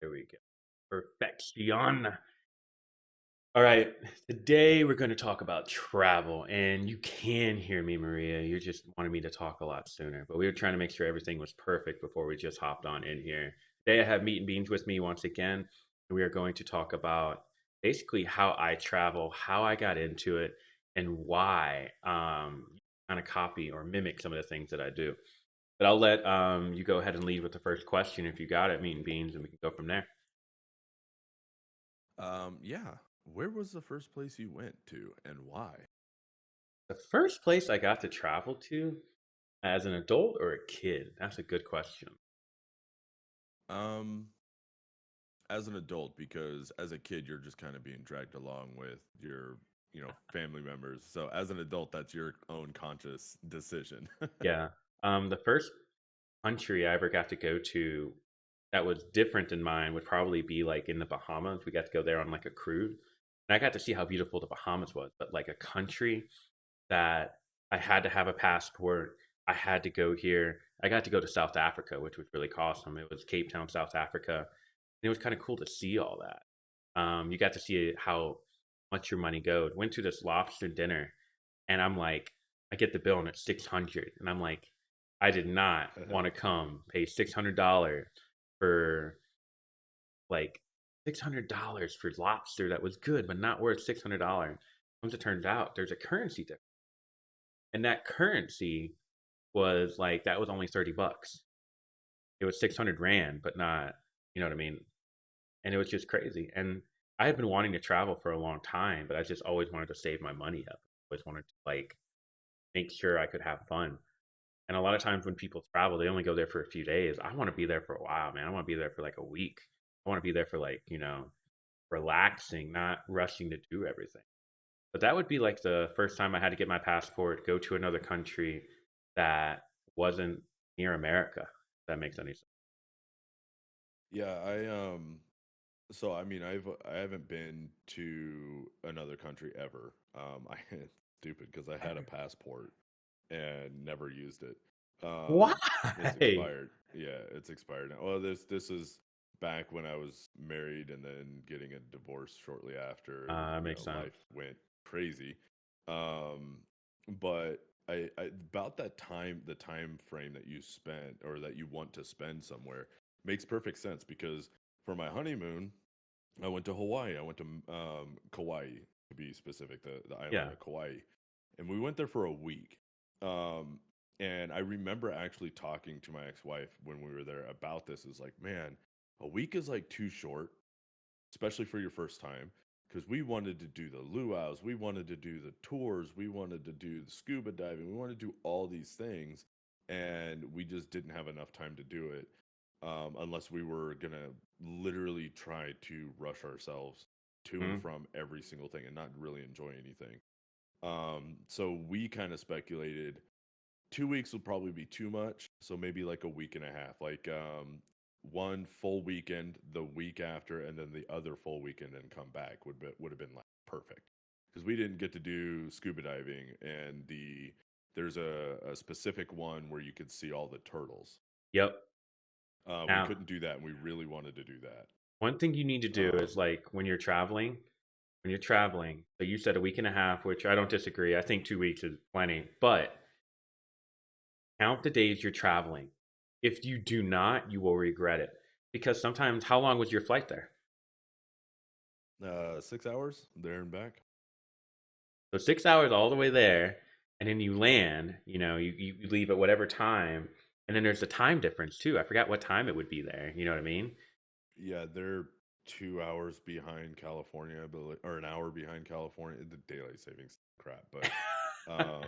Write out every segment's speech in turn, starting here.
There we go. Perfection. All right. Today we're going to talk about travel, and you can hear me, Maria. You just wanted me to talk a lot sooner, but we were trying to make sure everything was perfect before we just hopped on in here. Today I have Meat and Beans with me once again, and we are going to talk about basically how I travel, how I got into it, and why kind of copy or mimic some of the things that I do. But I'll let you go ahead and lead with the first question if you got it, Meat and Beans, and we can go from there. Yeah. Where was the first place you went to and why? The first place I got to travel to as an adult or a kid? That's a good question. Um, as an adult, because as a kid you're just kind of being dragged along with your, family members. So as an adult, that's your own conscious decision. Yeah. The first country I ever got to go to that was different than mine would probably be like in the Bahamas. We got to go there on like a cruise. And I got to see how beautiful the Bahamas was, but like a country that I had to have a passport. I had to go here. I got to go to South Africa, which was really awesome. It was Cape Town, South Africa. And it was kind of cool to see all that. You got to see how much your money goes. Went to this lobster dinner, and I'm like, I get the bill and it's 600, and I'm like, I did not want to come pay $600 for like $600 for lobster that was good but not worth $600. As it turns out, there's a currency difference, and that currency was like that was only $30. It was 600 rand, but not, you know what I mean? And it was just crazy. And I had been wanting to travel for a long time, but I just always wanted to save my money up. I always wanted to like make sure I could have fun. And a lot of times when people travel, they only go there for a few days. I want to be there for a while, man. I want to be there for like a week. I want to be there for like, relaxing, not rushing to do everything. But that would be like the first time I had to get my passport, go to another country that wasn't near America. If that makes any sense. Yeah, so I mean, I haven't been to another country ever. I it's stupid because I had a passport and never used it. Why? It's expired. Yeah, it's expired now. Well, this is back when I was married and then getting a divorce shortly after, and That makes sense. life went crazy. Um, but about that time, the time frame that you spent or that you want to spend somewhere makes perfect sense because for my honeymoon, I went to Hawaii. I went to Kauai to be specific, the island Yeah. of Kauai, and we went there for a week. Um, and I remember actually talking to my ex-wife when we were there about this. Is like, man, a week is like too short, especially for your first time. Because we wanted to do the luau's, we wanted to do the tours, we wanted to do the scuba diving, we wanted to do all these things, and we just didn't have enough time to do it unless we were gonna literally try to rush ourselves to and Mhm. from every single thing and not really enjoy anything. So we kind of speculated 2 weeks will probably be too much. So maybe like a week and a half, like one full weekend the week after, and then the other full weekend and come back would have been like perfect because we didn't get to do scuba diving and there's a specific one where you could see all the turtles. Yep. We Now, couldn't do that, and we really wanted to do that. one thing you need to do is Um, like when you're traveling, so you said a week and a half, which I don't disagree. I think 2 weeks is plenty, but count the days you're traveling. If you do not, you will regret it. Because sometimes, how long was your flight there? 6 hours there and back. So 6 hours all the way there, and then you land, you leave at whatever time. And then there's the time difference too. I forgot what time it would be there. You know what I mean? Yeah, they're 2 hours behind California, or an hour behind California. The daylight savings crap, but um,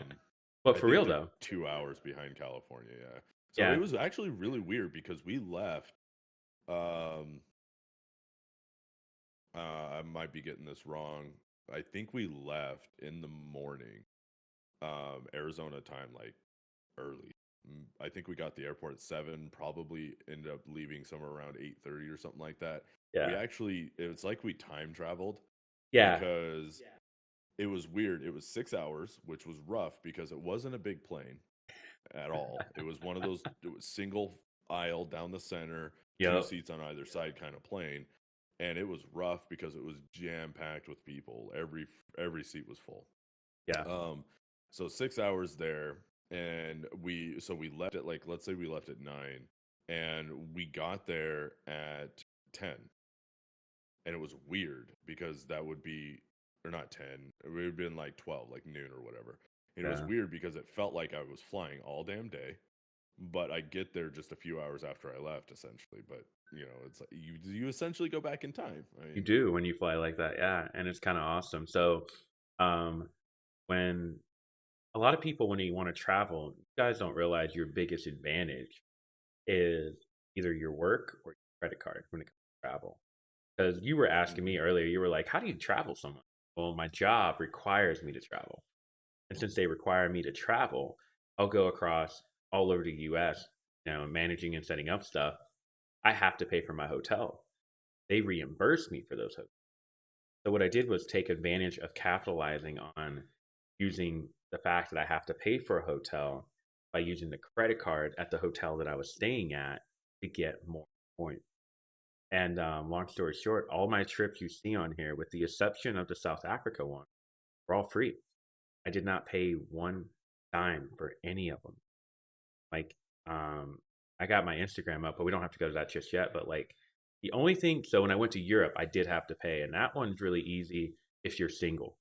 But I for think real they're though, 2 hours behind California. Yeah, so it yeah. was actually really weird because we left. Um, I might be getting this wrong. I think we left in the morning, Arizona time, like early. I think we got the airport at 7. Probably ended up leaving somewhere around 8:30 or something like that. We Yeah. actually, it was like we time traveled Yeah. because it was weird. It was 6 hours, which was rough because it wasn't a big plane at all. It was one of those, it was single aisle down the center, two Yep. seats on either side kind of plane. And it was rough because it was jam packed with people. Every seat was full. Yeah. Um, so 6 hours there, and we left at, like, let's say we left at 9, and we got there at 10, and it was weird because that would be, or not 10, it would have been like 12, like noon or whatever. And it was Yeah. weird because it felt like I was flying all damn day, but I get there just a few hours after I left, essentially. But it's like you essentially go back in time. I You mean, do when you fly like that. Yeah, and it's kind of awesome. So, um, when a lot of people when you want to travel, you guys don't realize your biggest advantage is either your work or your credit card when it comes to travel. Because you were asking me mhm. earlier, you were like, "How do you travel so much?" Well, my job requires me to travel, and since they require me to travel, I'll go across all over the U.S. Managing and setting up stuff. I have to pay for my hotel. They reimburse me for those hotels. So what I did was take advantage of capitalizing on using the fact that I have to pay for a hotel by using the credit card at the hotel that I was staying at to get more points. And long story short, all my trips you see on here, with the exception of the South Africa one, were all free. I did not pay one dime for any of them. Like, um, I got my Instagram up, but we don't have to go to that just yet. But like, the only thing, so when I went to Europe, I did have to pay, and that one's really easy if you're single,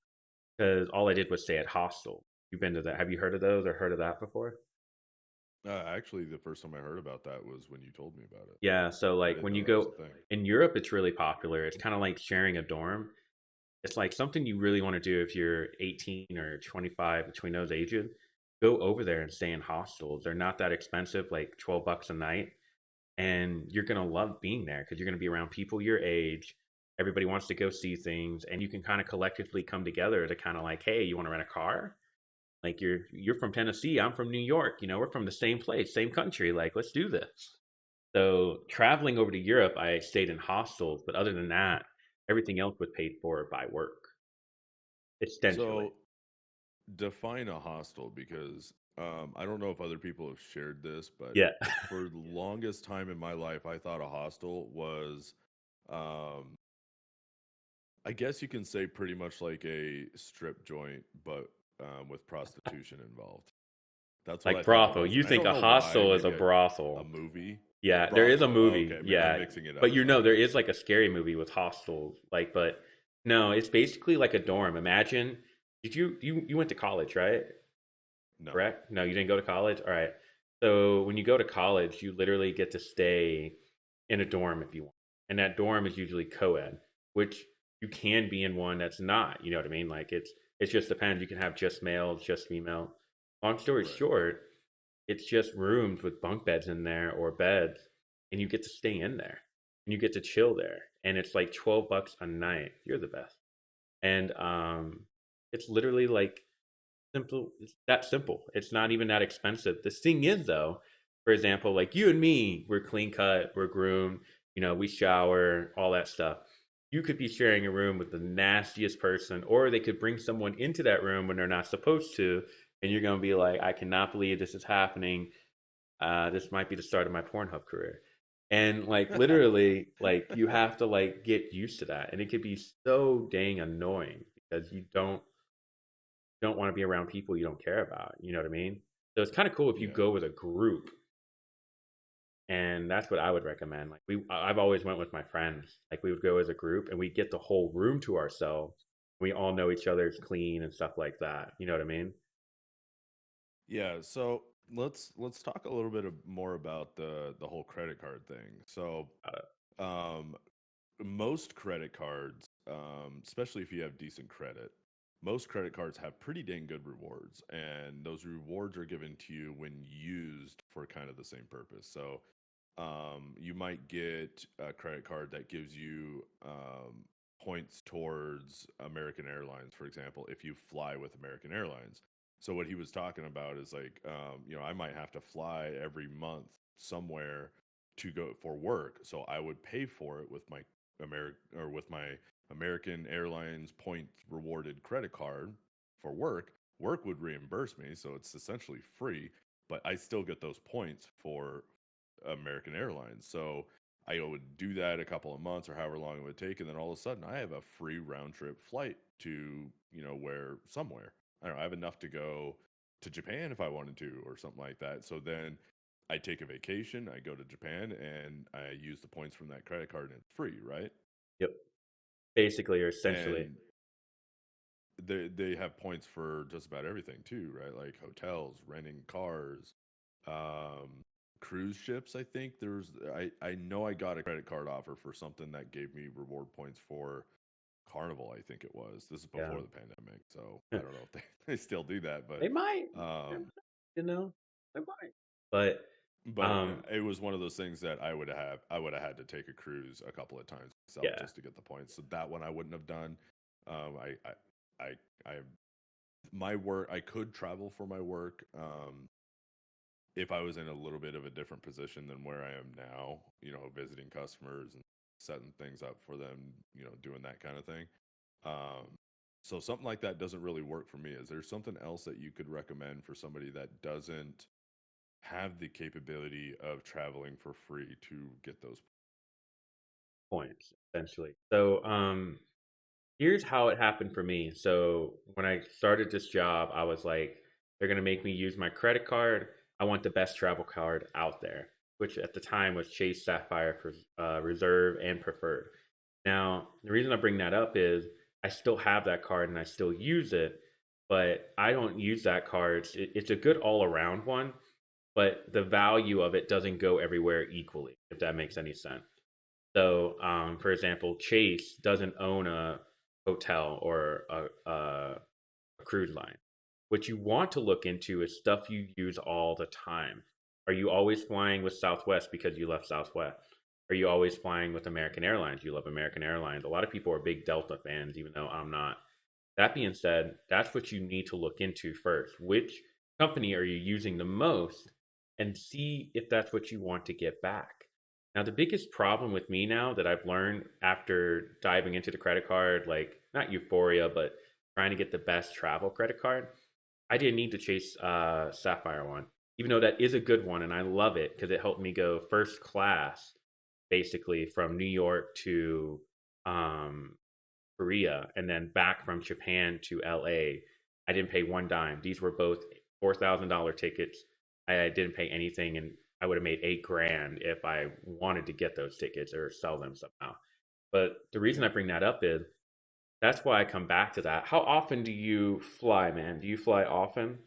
because all I did was stay at hostel. You've been to that? Have you heard of those or heard of that before? Actually, the first time I heard about that was when you told me about it. Yeah. So I like didn't when know you that was go a thing. in Europe, it's really popular. It's kind of like sharing a dorm. It's like something you really want to do if you're 18 or 25, between those ages. Go over there and stay in hostels. They're not that expensive, like $12 a night, and you're gonna love being there because you're gonna be around people your age. Everybody wants to go see things, and you can kind of collectively come together to kind of like, hey, you want to rent a car? Like you're from Tennessee, I'm from New York. We're from the same place, same country. Like, let's do this. So traveling over to Europe, I stayed in hostels, but other than that, everything else was paid for by work, essentially. So define a hostel, because I don't know if other people have shared this, but Yeah, for the longest time in my life, I thought a hostel was, um, I guess you can say, pretty much like a strip joint, but with prostitution involved. That's what I like thought it brothel. was, You and I think don't a know why. hostel is a Maybe a brothel? movie, a Yeah, there is a brothel. Oh, movie. okay, I'm Yeah, mixing it but up. there Okay, is like a scary movie with hostels. Like, but no, it's basically like a dorm. Imagine, did you went to college, right? no, Correct? No, you didn't go to college. All right. So when you go to college, you literally get to stay in a dorm if you want, and that dorm is usually co-ed, which you can be in one that's not. You know what I mean? Like it just depends. You can have just males, just female. Long story right. short, it's just rooms with bunk beds in there or beds, and you get to stay in there and you get to chill there, and it's like $12 a night. You're the best, and it's literally like simple. It's that simple. It's not even that expensive. The thing is, though, for example, like you and me, we're clean cut, we're groomed, we shower, all that stuff. You could be sharing a room with the nastiest person, or they could bring someone into that room when they're not supposed to, and you're gonna be like, I cannot believe this is happening. This might be the start of my Pornhub career. And like literally, like you have to like get used to that, and it could be so dang annoying because you don't want to be around people you don't care about. You know what I mean? So it's kind of cool if you Yeah. go with a group, and that's what I would recommend. Like I've always went with my friends. Like we would go as a group, and we get the whole room to ourselves. We all know each other's clean and stuff like that. You know what I mean? Yeah, so let's talk a little bit more about the whole credit card thing. So, Uh, um, most credit cards, especially if you have decent credit, most credit cards have pretty dang good rewards, and those rewards are given to you when used for kind of the same purpose. So, you might get a credit card that gives you points towards American Airlines, for example, if you fly with American Airlines. So what he was talking about is like, I might have to fly every month somewhere to go for work, so I would pay for it with my American Airlines point rewarded credit card for work. Work would reimburse me, so it's essentially free, but I still get those points for American Airlines. So I would do that a couple of months or however long it would take, and then all of a sudden I have a free round trip flight to, where somewhere. I don't know, I have enough to go to Japan if I wanted to or something like that. So then I take a vacation, I go to Japan, and I use the points from that credit card, and it's free, right? Yep. Basically or essentially. And they have points for just about everything too, right? Like hotels, renting cars, um, cruise ships. I think I know I got a credit card offer for something that gave me reward points for Carnival. I think it was. This is Yeah. before the pandemic, so I don't know if they still do that, They might. They um, might, you know, they might. But but um, it was one of those things that I would have had to take a cruise a couple of times myself yeah, just to get the points. So that one I wouldn't have done. I my work, I could travel for my work if I was in a little bit of a different position than where I am now, visiting customers and setting things up for them, doing that kind of thing. So something like that doesn't really work for me. Is there something else that you could recommend for somebody that doesn't have the capability of traveling for free to get those? points essentially. So here's how it happened for me. So when I started this job, I was like, they're gonna make me use my credit card. I want the best travel card out there, which at the time was Chase Sapphire for Reserve and Preferred. Now, the reason I bring that up is I still have that card and I still use it, but I don't use that card. It's a good all around one, but the value of it doesn't go everywhere equally, if that makes any sense. So, for example, Chase doesn't own a hotel or a cruise line. What you want to look into is stuff you use all the time. Are you always flying with Southwest because you love Southwest? Are you always flying with American Airlines? You love American Airlines. A lot of people are big Delta fans, even though I'm not. That being said, that's what you need to look into first. Which company are you using the most? And see if that's what you want to get back. Now, the biggest problem with me now that I've learned after diving into the credit card, like not euphoria, but trying to get the best travel credit card, I didn't need to chase Sapphire one, even though that is a good one and I love it because it helped me go first class basically from New York to um, Korea and then back from Japan to LA. I didn't pay one dime. These were both $4,000 tickets. I didn't pay anything, and I would have made 8 grand if I wanted to get those tickets or sell them somehow. But the reason I bring that up is that's why I come back to that. How often do you fly, man? Do you fly often?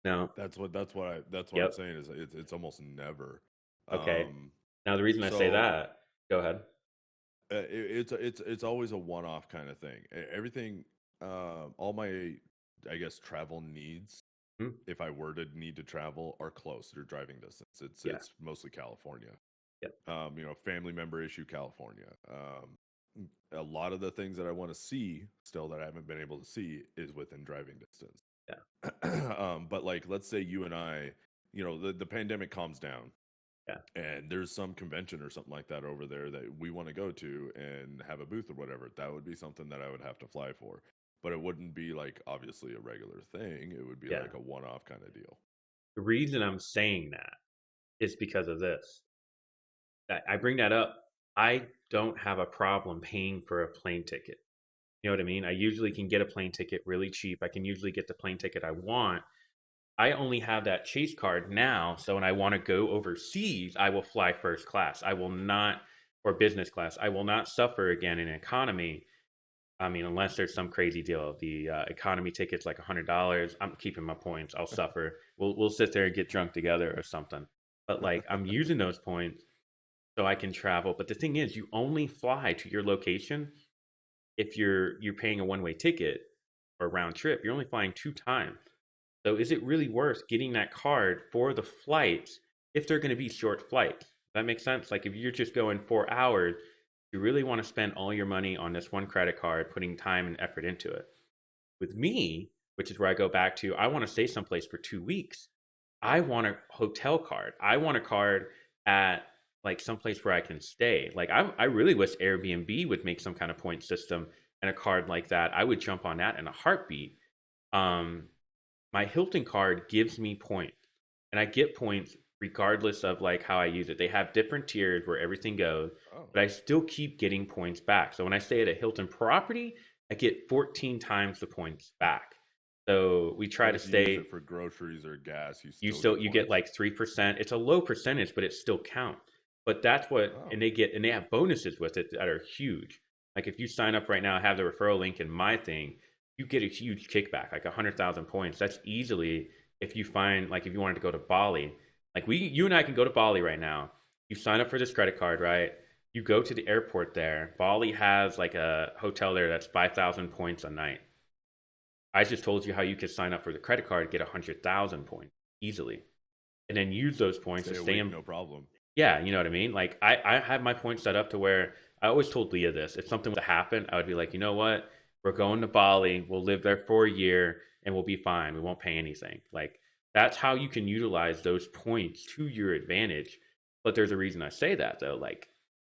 No. That's what I'm Yep. saying is it's almost never. Okay. Um, Now the reason I say so that, go ahead. it's always a one-off kind of thing. Everything, all my, I guess, travel needs, Hmm? if I were to need to travel, are close. They're driving distance. It's Yeah. it's mostly California. Yep. Family member issue, California. A lot of the things that I want to see still that I haven't been able to see is within driving distance. Yeah. But like, let's say you and I, the pandemic calms down Yeah. and there's some convention or something like that over there that we want to go to and have a booth or whatever, that would be something that I would have to fly for. But it wouldn't be like obviously a regular thing. It would be Yeah. like a one-off kind of deal. The reason I'm saying that is because of this. I bring that up. I don't have a problem paying for a plane ticket. You know what I mean? I usually can get a plane ticket really cheap. I can usually get the plane ticket I want. I only have that Chase card now, so when I want to go overseas, I will fly first class. I will not, or business class. I will not suffer again in economy. I mean, unless there's some crazy deal. The economy ticket's like $100. I'm keeping my points. I'll suffer. We'll sit there and get drunk together or something. But like, I'm using those points so I can travel. But the thing is, you only fly to your location if you're paying a one way ticket or round trip. You're only flying 2 times. So is it really worth getting that card for the flights if they're going to be short flights? That makes sense. Like if you're just going 4 hours, you really want to spend all your money on this one credit card, putting time and effort into it. With me, which is where I go back to, I want to stay someplace for 2 weeks. I want a hotel card. I want a card at like someplace where I can stay. Like I really wish Airbnb would make some kind of point system and a card like that. I would jump on that in a heartbeat. Um, my Hilton card gives me points, and I get points regardless of like how I use it. They have different tiers where everything goes, Oh, but I still keep getting points back. So when I stay at a Hilton property, I get 14 times the points back. So we try but to if you use stay. it for groceries or gas, you You still still get you get points. like 3%. It's a low percentage, but it still counts. But that's what, Oh, and they have bonuses with it that are huge. Like if you sign up right now, I have the referral link in my thing, you get a huge kickback, like 100,000 points. That's easily, if you find, like if you wanted to go to Bali, like you and I can go to Bali right now. You sign up for this credit card, right? You go to the airport there. Bali has like a hotel there that's 5,000 points a night. I just told you how you could sign up for the credit card, get 100,000 points easily, and then use those points to stay a stay week, in. no problem. Yeah, you know what I mean? Like I have my points set up to where I always told Leah this. If something was to happen, I would be like, you know what? We're going to Bali. We'll live there for a year and we'll be fine. We won't pay anything. Like that's how you can utilize those points to your advantage. But there's a reason I say that though. Like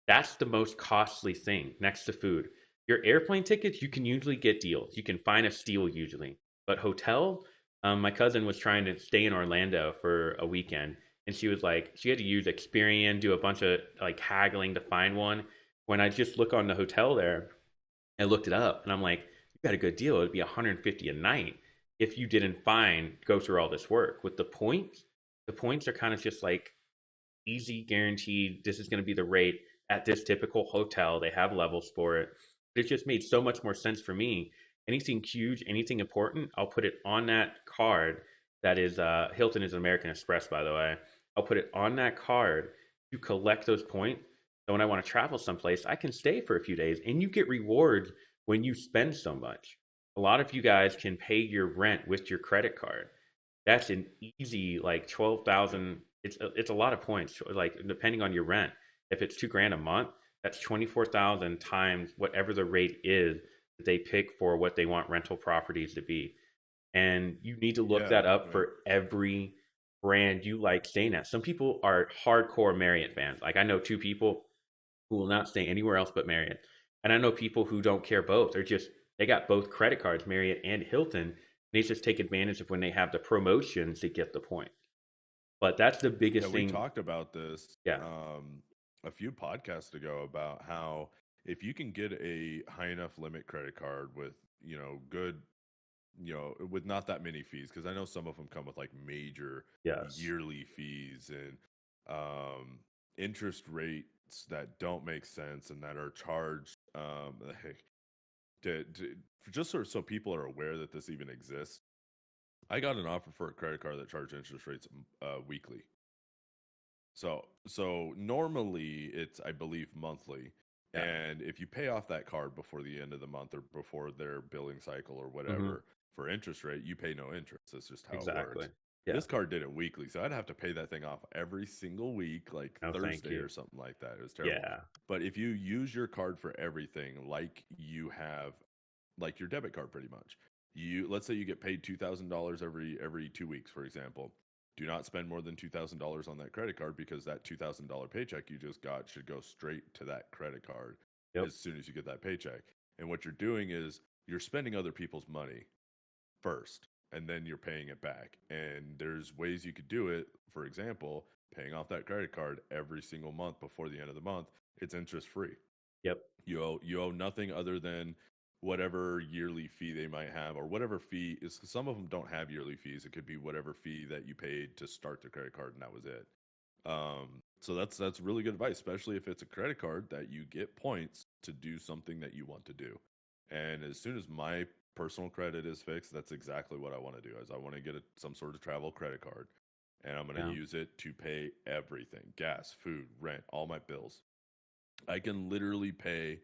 that's the most costly thing next to food. Your airplane tickets, you can usually get deals. You can find a steal usually. But hotel, my cousin was trying to stay in Orlando for a weekend, and she was like, she had to use Experian, do a bunch of like haggling to find one. When I just look on the hotel there, I looked it up, and I'm like, you got a good deal. It'd be 150 a night if you didn't go through all this work. With the points are kind of just like easy guaranteed. This is going to be the rate at this typical hotel. They have levels for it. It just made so much more sense for me. Anything huge, anything important, I'll put it on that card. That is Hilton is American Express, by the way. I'll put it on that card to collect those points. So when I want to travel someplace, I can stay for a few days, and you get rewards when you spend so much. A lot of you guys can pay your rent with your credit card. That's an easy like Yep. 12,000. It's a lot of points. Like depending on your rent, if it's 2 grand a month, that's 24,000 times whatever the rate is that they pick for what they want rental properties to be. And you need to look Yeah. that up Right. for every brand you like staying at. Some people are hardcore Marriott fans. Like I know two people who will not stay anywhere else but Marriott, and I know people who don't care both. They got both credit cards, Marriott and Hilton. They just take advantage of when they have the promotions to get the point. But that's the Yeah, biggest we thing. talked about this Yeah. a few podcasts ago about how if you can get a high enough limit credit card with, good, with not that many fees, because I know some of them come with like major Yes. yearly fees and um, interest rates that don't make sense and that are charged. Like, just so people are aware that this even exists, I got an offer for a credit card that charged interest rates weekly. So normally it's, I believe, monthly. Yeah. And if you pay off that card before the end of the month or before their billing cycle or Hmm. whatever for interest rate, you pay no interest. That's just how it Exactly. works. Yeah. This card did it weekly, so I'd have to pay that thing off every single week, like No, thank Thursday you. or something like that. It was terrible. Yeah. But if you use your card for everything, like you have, like your debit card, pretty much. Let's say you get paid $2,000 every 2 weeks, for example. Do not spend more than $2,000 on that credit card because that $2,000 paycheck you just got should go straight to that credit card Yep. as soon as you get that paycheck. And what you're doing is you're spending other people's money first and then you're paying it back. And there's ways you could do it. For example, paying off that credit card every single month before the end of the month, it's interest free. Yep. You owe nothing other than whatever yearly fee they might have, or whatever fee is. Some of them don't have yearly fees. It could be whatever fee that you paid to start the credit card, and that was it. So that's really good advice, especially if it's a credit card that you get points to do something that you want to do. And as soon as my personal credit is fixed, that's exactly what I want to do. Is I want to get some sort of travel credit card, and I'm going to Yeah. use it to pay everything: gas, food, rent, all my bills. I can literally pay.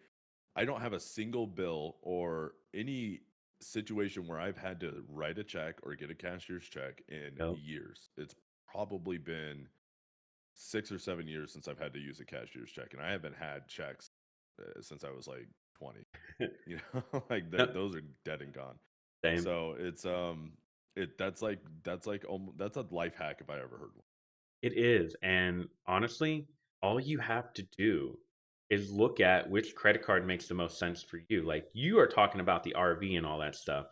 I don't have a single bill or any situation where I've had to write a check or get a cashier's check in Yep. years. It's probably been 6 or 7 years since I've had to use a cashier's check, and I haven't had checks since I was like 20. Like No, those are dead and gone. same. So that's a life hack if I ever heard one. It is. And honestly, all you have to do is look at which credit card makes the most sense for you. Like you are talking about the RV and all that stuff.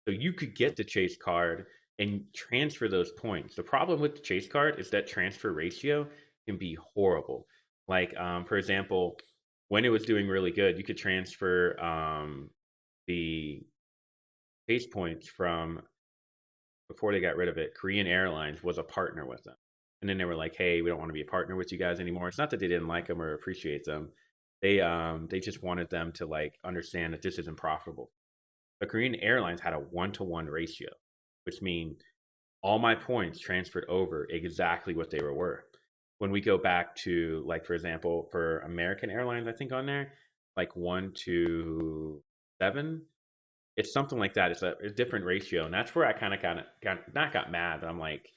So you could get the Chase card and transfer those points. The problem with the Chase card is that transfer ratio can be horrible. Like, for example, when it was doing really good, you could transfer the Chase points from before they got rid of it. Korean Airlines was a partner with them. And then they were like, "Hey, we don't want to be a partner with you guys anymore." It's not that they didn't like them or appreciate them. They just wanted them to like understand that this isn't profitable. The Korean Airlines had a 1-to-1 ratio, which means all my points transferred over exactly what they were worth. When we go back to, like, for example, for American Airlines, I think on there, like 1 to 7, it's something like that. It's a different ratio. And that's where I kind of got, not got mad, but I'm like,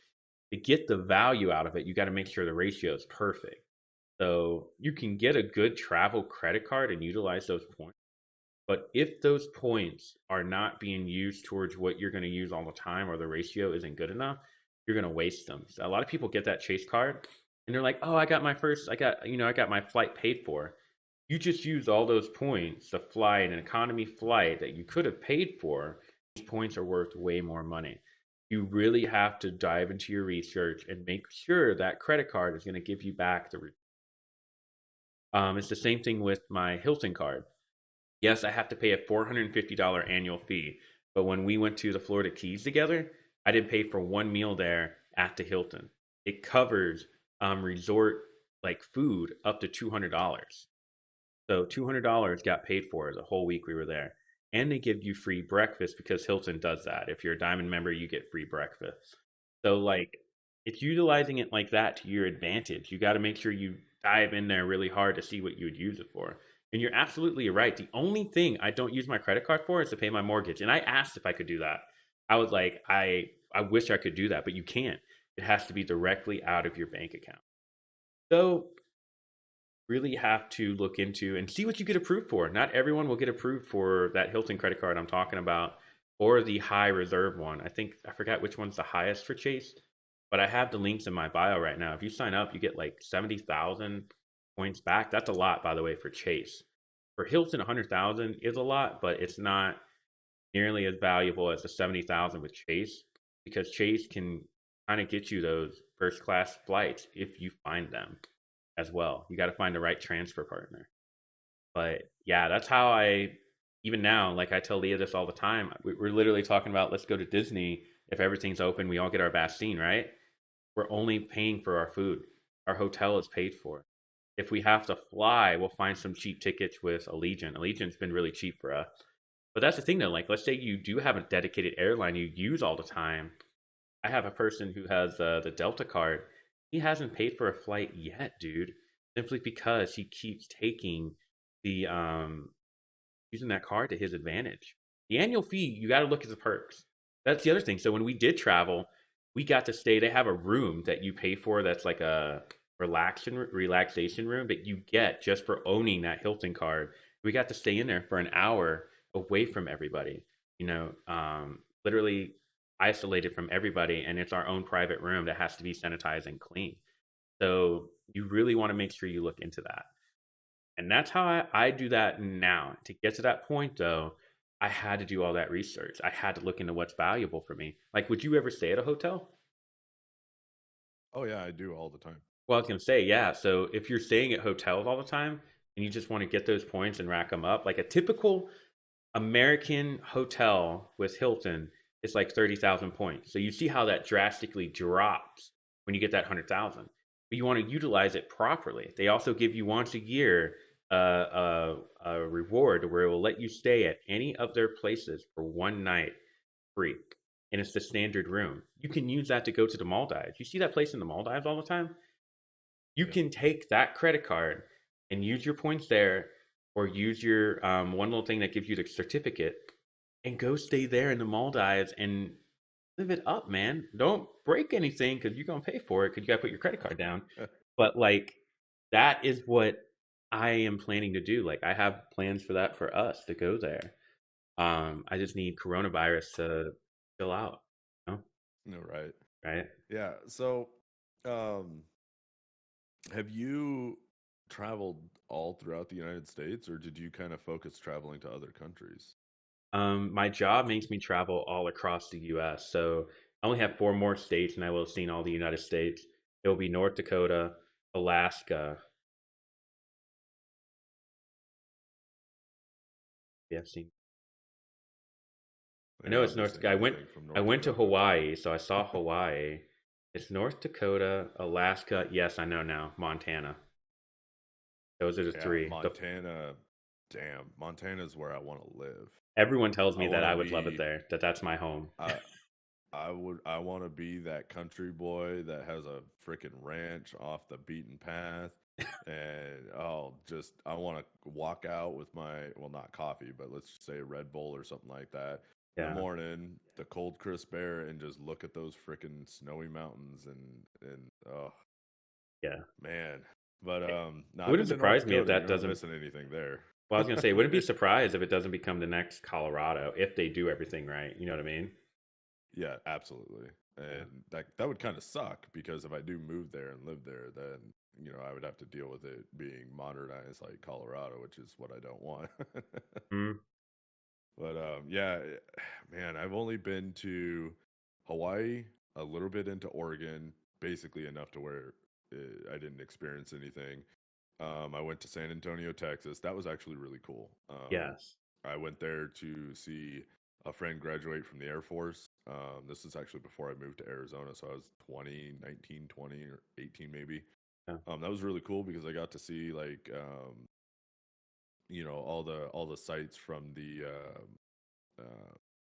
to get the value out of it, you got to make sure the ratio is perfect. So you can get a good travel credit card and utilize those points. But if those points are not being used towards what you're going to use all the time, or the ratio isn't good enough, you're going to waste them. So a lot of people get that Chase card and they're like, "Oh, I got my flight paid for." You just used all those points to fly an economy flight that you could have paid for. These points are worth way more money. You really have to dive into your research and make sure that credit card is going to give you back the. It's the same thing with my Hilton card. Yes, I have to pay a $450 annual fee. But when we went to the Florida Keys together, I didn't pay for one meal there at the Hilton. It covers resort like food up to $200. So $200 got paid for the whole week we were there. And they give you free breakfast because Hilton does that. If you're a Diamond member, you get free breakfast. So like it's utilizing it like that to your advantage. You got to make sure you dive in there really hard to see what you would use it for. And you're absolutely right. The only thing I don't use my credit card for is to pay my mortgage. And I asked if I could do that. I was like, I wish I could do that, but you can't. It has to be directly out of your bank account. So really have to look into and see what you get approved for. Not everyone will get approved for that Hilton credit card I'm talking about, or the high reserve one. I think I forgot which one's the highest for Chase, but I have the links in my bio right now. If you sign up, you get like 70,000 points back. That's a lot, by the way, for Chase. For Hilton, 100,000 is a lot, but it's not nearly as valuable as the 70,000 with Chase, because Chase can kind of get you those first class flights if you find them as well. You got to find the right transfer partner. But yeah, that's how even now, like I tell Leah this all the time. We're literally talking about, let's go to Disney. If everything's open, we all get our vaccine, right? We're only paying for our food. Our hotel is paid for. If we have to fly, we'll find some cheap tickets with Allegiant. Allegiant's been really cheap for us. But that's the thing though, like let's say you do have a dedicated airline you use all the time. I have a person who has the Delta card. He hasn't paid for a flight yet, dude, simply because he keeps taking the using that card to his advantage. The annual fee, you got to look at the perks. That's the other thing. So when we did travel, we got to stay. They have a room that you pay for. That's like a relaxation room that you get just for owning that Hilton card. We got to stay in there for an hour away from everybody. Literally isolated from everybody, and it's our own private room that has to be sanitized and clean. So you really want to make sure you look into that. And that's how I do that now. To get to that point, though, I had to do all that research. I had to look into what's valuable for me. Like, would you ever stay at a hotel? Oh yeah, I do all the time. Well, I was going to say, yeah. So if you're staying at hotels all the time and you just want to get those points and rack them up, like a typical American hotel with Hilton is like 30,000 points. So you see how that drastically drops when you get that 100,000. But you want to utilize it properly. They also give you once a year a reward where it will let you stay at any of their places for one night free. And it's the standard room. You can use that to go to the Maldives. You see that place in the Maldives all the time? You Yeah. can take that credit card and use your points there, or use your one little thing that gives you the certificate, and go stay there in the Maldives and live it up, man. Don't break anything because you're gonna pay for it because you gotta put your credit card down. But like that is what I am planning to do. Like I have plans for that for us to go there. I just need coronavirus to chill out. You know? No, right. Right? Yeah. So, um, have you traveled all throughout the United States, or did you kind of focus traveling to other countries? My job makes me travel all across the U.S. So I only have four more states, and I will have seen all the United States. It will be North Dakota, Alaska. Yeah, I've seen. I Maybe know I'm it's North missing Dakota. anything from I North went to Dakota. Hawaii, so I saw Hawaii. It's North Dakota, Alaska. Yes, I know now. Montana. Those are the Yeah, three. Montana. Damn, Montana's where I want to live. Everyone tells I me that want to I would love it be. there. That's my home. I I want to be that country boy that has a freaking ranch off the beaten path, and just I want to walk out with my, well, not coffee, but let's just say a Red Bull or something like that in the Yeah, morning, the cold crisp air, and just look at those freaking snowy mountains and oh yeah. man. But It no, I've wouldn't been to North surprise me if Dakota. that You're not doesn't. missing anything there. Well, I was gonna say, wouldn't be surprised if it doesn't become the next Colorado if they do everything right. You know what I mean? Yeah, absolutely. Yeah. And that would kind of suck because if I do move there and live there, then I would have to deal with it being modernized like Colorado, which is what I don't want. Mm, But yeah, man, I've only been to Hawaii, a little bit into Oregon, basically enough to where I didn't experience anything. I went to San Antonio, Texas. That was actually really cool. yes. I went there to see a friend graduate from the Air Force. This is actually before I moved to Arizona, so I was 20, 19, 20, or 18 maybe. Yeah. That was really cool because I got to see like all the sites from the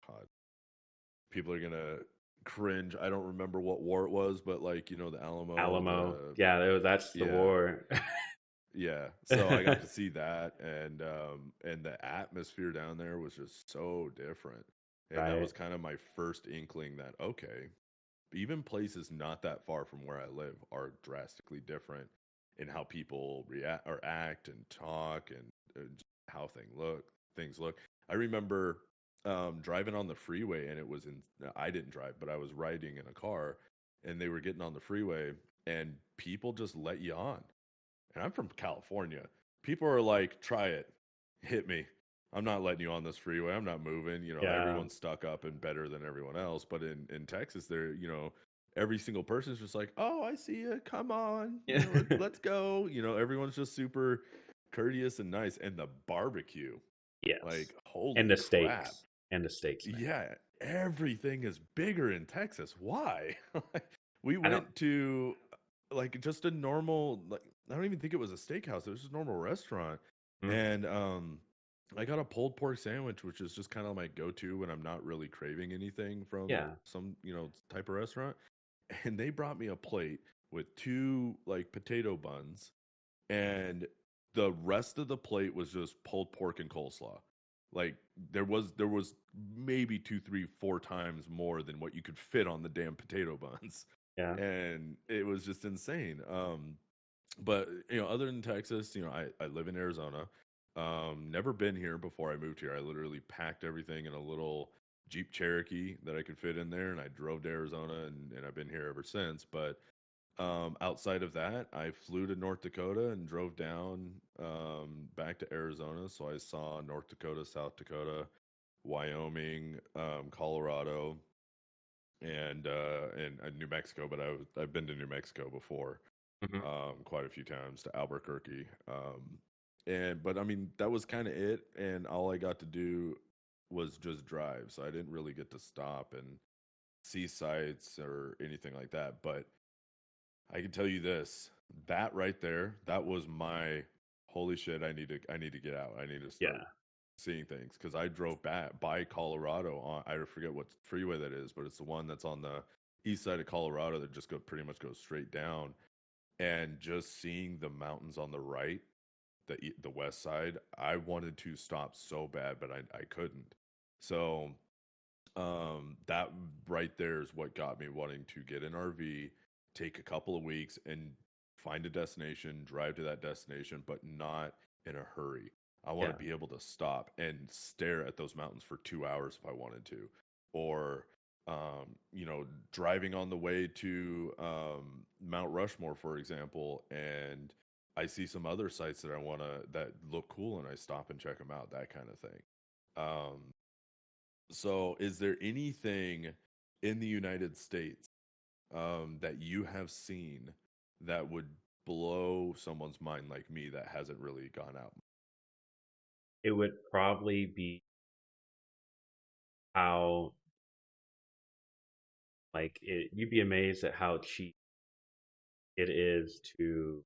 God, people are gonna cringe. I don't remember what war it was, but like the Alamo, Alamo. the Yeah, that's the yeah, war. yeah. So I got to see that, and the atmosphere down there was just so different. And that Right. was kind of my first inkling that okay, even places not that far from where I live are drastically different in how people react or act and talk and how things look. I remember driving on the freeway, and it was in. I didn't drive, but I was riding in a car, and they were getting on the freeway, and people just let you on. And I'm from California. People are like, try it, hit me. I'm not letting you on this freeway. I'm not moving. Yeah. Everyone's stuck up and better than everyone else. But in Texas, they're, every single person's just like, oh, I see you. Come on. Yeah. Let's go. Everyone's just super courteous and nice. And the barbecue, Yes. like, And holy the crap. steaks. And the steaks, man. Yeah, everything is bigger in Texas. Why? We I don't. went to like just a normal, like, I don't even think it was a steakhouse. It was just a normal restaurant. Mm, And I got a pulled pork sandwich, which is just kind of my go-to when I'm not really craving anything from yeah. some, type of restaurant. And they brought me a plate with two like potato buns, and the rest of the plate was just pulled pork and coleslaw. Like there was maybe two, three, four times more than what you could fit on the damn potato buns, Yeah. and it was just insane. But other than Texas, I live in Arizona. Never been here before I moved here. I literally packed everything in a little Jeep Cherokee that I could fit in there, and I drove to Arizona, and I've been here ever since. But outside of that, I flew to North Dakota and drove down back to Arizona. So I saw North Dakota, South Dakota, Wyoming, Colorado, and New Mexico. But I've been to New Mexico before, Hmm. quite a few times to Albuquerque. But I mean that was kind of it, and all I got to do was just drive. So I didn't really get to stop and see sights or anything like that. But I can tell you this, that right there, that was my holy shit, I need to get out. I need to start Yeah. seeing things because I drove back by Colorado on, I forget what freeway that is, but it's the one that's on the east side of Colorado that just pretty much goes straight down, and just seeing the mountains on the right, the west side, I wanted to stop so bad, but I couldn't. So that right there is what got me wanting to get an RV, take a couple of weeks and find a destination, drive to that destination, but not in a hurry. I want Yeah. to be able to stop and stare at those mountains for 2 hours if I wanted to, or driving on the way to Mount Rushmore, for example, and I see some other sites that I want to that look cool, and I stop and check them out, that kind of thing. Um, so, is there anything in the United States that you have seen that would blow someone's mind like me that hasn't really gone out? It would probably be how you'd be amazed at how cheap it is to.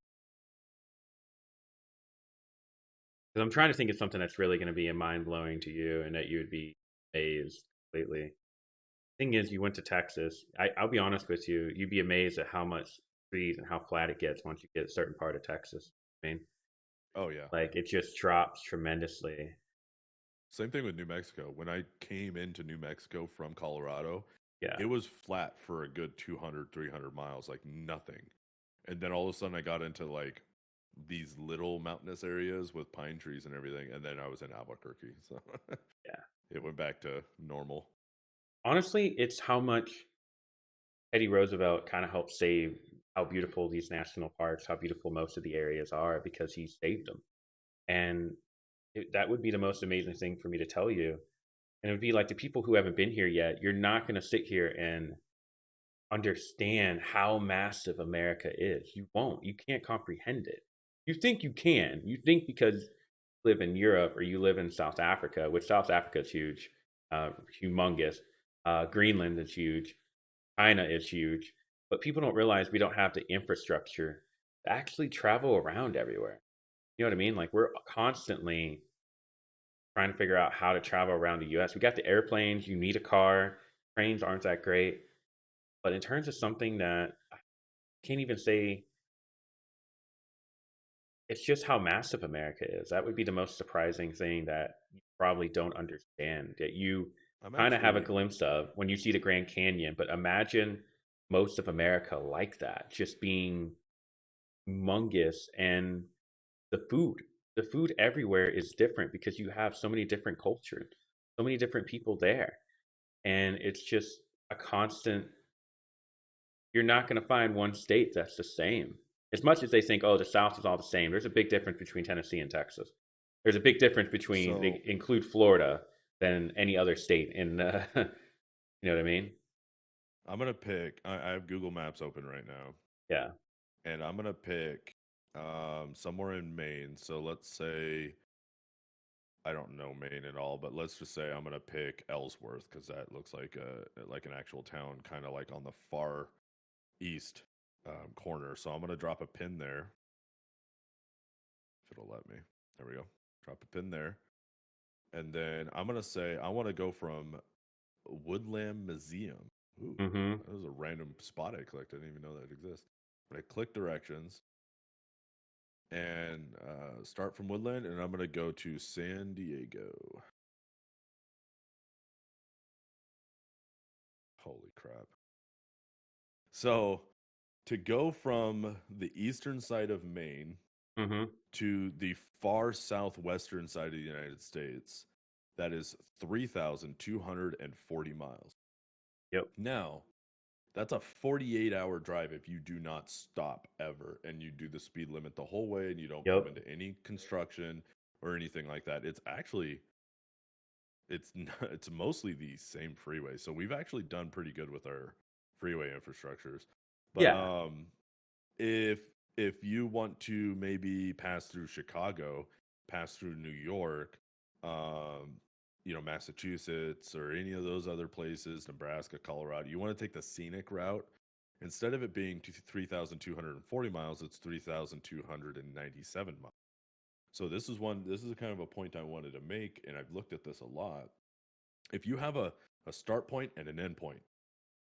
Because I'm trying to think of something that's really going to be mind blowing to you and that you would be amazed completely. Thing is, you went to Texas. I'll be honest with you. You'd be amazed at how much trees and how flat it gets once you get a certain part of Texas. I mean, Oh yeah. like it just drops tremendously. Same thing with New Mexico. When I came into New Mexico from Colorado, Yeah, it was flat for a good 200, 300 miles, like nothing. And then all of a sudden I got into like these little mountainous areas with pine trees and everything. And then I was in Albuquerque. So yeah. it went back to normal. Honestly, it's how much Teddy Roosevelt kind of helped save how beautiful these national parks, how beautiful most of the areas are because he saved them. And that would be the most amazing thing for me to tell you. And it would be like the people who haven't been here yet, you're not going to sit here and understand how massive America is. You won't. You can't comprehend it. You think you can. You think because you live in Europe or you live in South Africa, which South Africa is huge, humongous. Greenland is huge. China is huge. But people don't realize we don't have the infrastructure to actually travel around everywhere. You know what I mean? Like we're constantly trying to figure out how to travel around the US. We got the airplanes, you need a car. Trains aren't that great. But in terms of something that I can't even say, it's just how massive America is. That would be the most surprising thing that you probably don't understand, that you I'm kind of have a actually, glimpse of when you see the Grand Canyon. But imagine most of America like that, just being humongous. And the food, the food everywhere is different because you have so many different cultures, so many different people there. And it's just a constant. You're not going to find one state that's the same. As much as they think, oh, the South is all the same, there's a big difference between Tennessee and Texas. There's a big difference between, so they include Florida than any other state in, you know what I mean? I'm going to pick, I have Google Maps open right now, Yeah. and I'm going to pick somewhere in Maine. So let's say, I don't know Maine at all, but let's just say I'm going to pick Ellsworth because that looks like an actual town, kind of like on the far east corner. So I'm going to drop a pin there if it'll let me. There we go. Drop a pin there. And then I'm going to say I want to go from Woodland Museum. Ooh, Mm-hmm. that was a random spot I clicked. I didn't even know that exists. But I click directions and start from Woodland, and I'm going to go to San Diego. Holy crap. So to go from the eastern side of Maine Mm-hmm. to the far southwestern side of the United States, that is 3,240 miles. Yep. Now, that's a 48-hour drive if you do not stop ever and you do the speed limit the whole way and you don't come Yep. into any construction or anything like that. It's actually it's not, it's mostly the same freeway. So we've actually done pretty good with our freeway infrastructures. But Yeah. if if you want to maybe pass through Chicago, pass through New York, um, Massachusetts or any of those other places, Nebraska, Colorado, you want to take the scenic route. Instead of it being 3,240 miles, it's 3,297 miles. So this is kind of a point I wanted to make, and I've looked at this a lot. If you have a start point and an end point,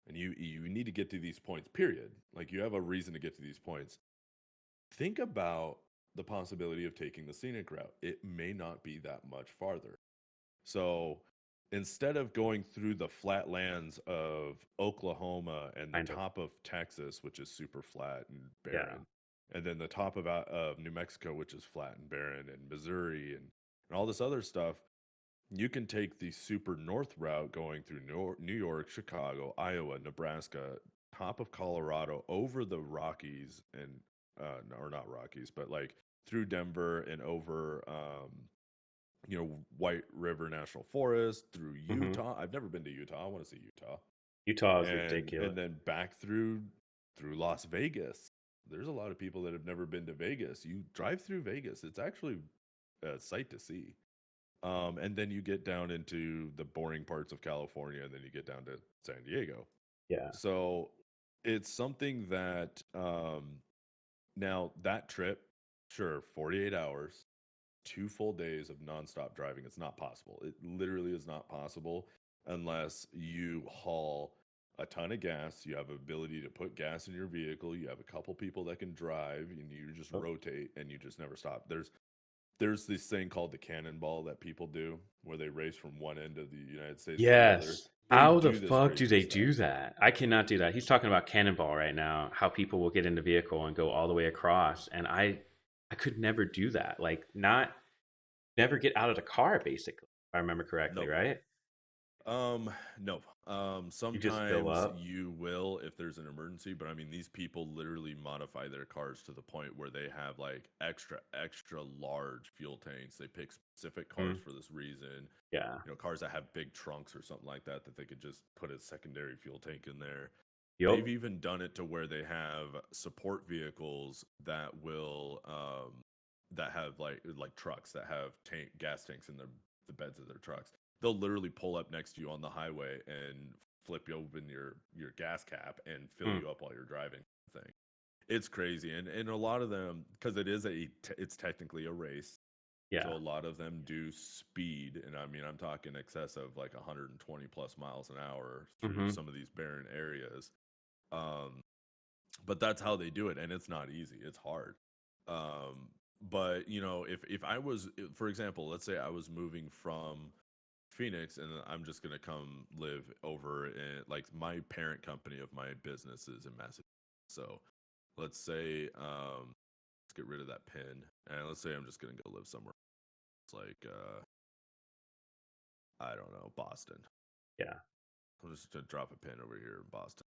and you need to get to these points, period. Like you have a reason to get to these points. Think about the possibility of taking the scenic route. It may not be that much farther. So instead of going through the flat lands of Oklahoma and the Kind of. top of Texas, which is super flat and Yeah. barren, and then the top of New Mexico, which is flat and barren, and Missouri and all this other stuff, you can take the super north route going through New York, Chicago, Iowa, Nebraska, top of Colorado, over the Rockies and or not Rockies, but like through Denver and over White River National Forest, through Mm-hmm. Utah. I've never been to Utah. I want to see Utah. Utah is and ridiculous. then back through Las Vegas. There's a lot of people that have never been to Vegas. You drive through Vegas, it's actually a sight to see. And then you get down into the boring parts of California, and then you get down to San Diego. Yeah. So it's something that now that trip, sure, 48 hours, 2 full days of nonstop driving. It's not possible. It literally is not possible unless you haul a ton of gas. You have ability to put gas in your vehicle. You have a couple people that can drive, and you just Oh, rotate and you just never stop. There's this thing called the cannonball that people do where they race from one end of the United States to the other. yes. They How the do this fuck do crazy they stuff. do that? I cannot do that. He's talking about Cannonball right now, how people will get in the vehicle and go all the way across. And I could never do that. Like not never get out of the car basically, if I remember correctly, Nope. right? No. You just fill Sometimes up. you will if there's an emergency, but I mean, these people literally modify their cars to the point where they have like extra large fuel tanks. They pick specific cars Mm, for this reason. yeah. Cars that have big trunks or something like that they could just put a secondary fuel tank in there. Yup. They've even done it to where they have support vehicles that will that have like trucks that have gas tanks in the beds of their trucks. They'll literally pull up next to you on the highway and flip you open your gas cap and fill Mm, you up while you're driving. Thing. It's crazy, and a lot of them, because it's technically a race, so yeah. a lot of them do speed, and I mean I'm talking excess of like 120 plus miles an hour through Mm-hmm. some of these barren areas. Um, but that's how they do it, and it's not easy. It's hard. Um, but if I was, for example, let's say I was moving from Phoenix and I'm just gonna come live over in like my parent company of my business is in Massachusetts. So let's say let's get rid of that pin and let's say I'm just gonna go live somewhere. It's like I don't know, Boston. Yeah. I'm just gonna drop a pin over here in Boston.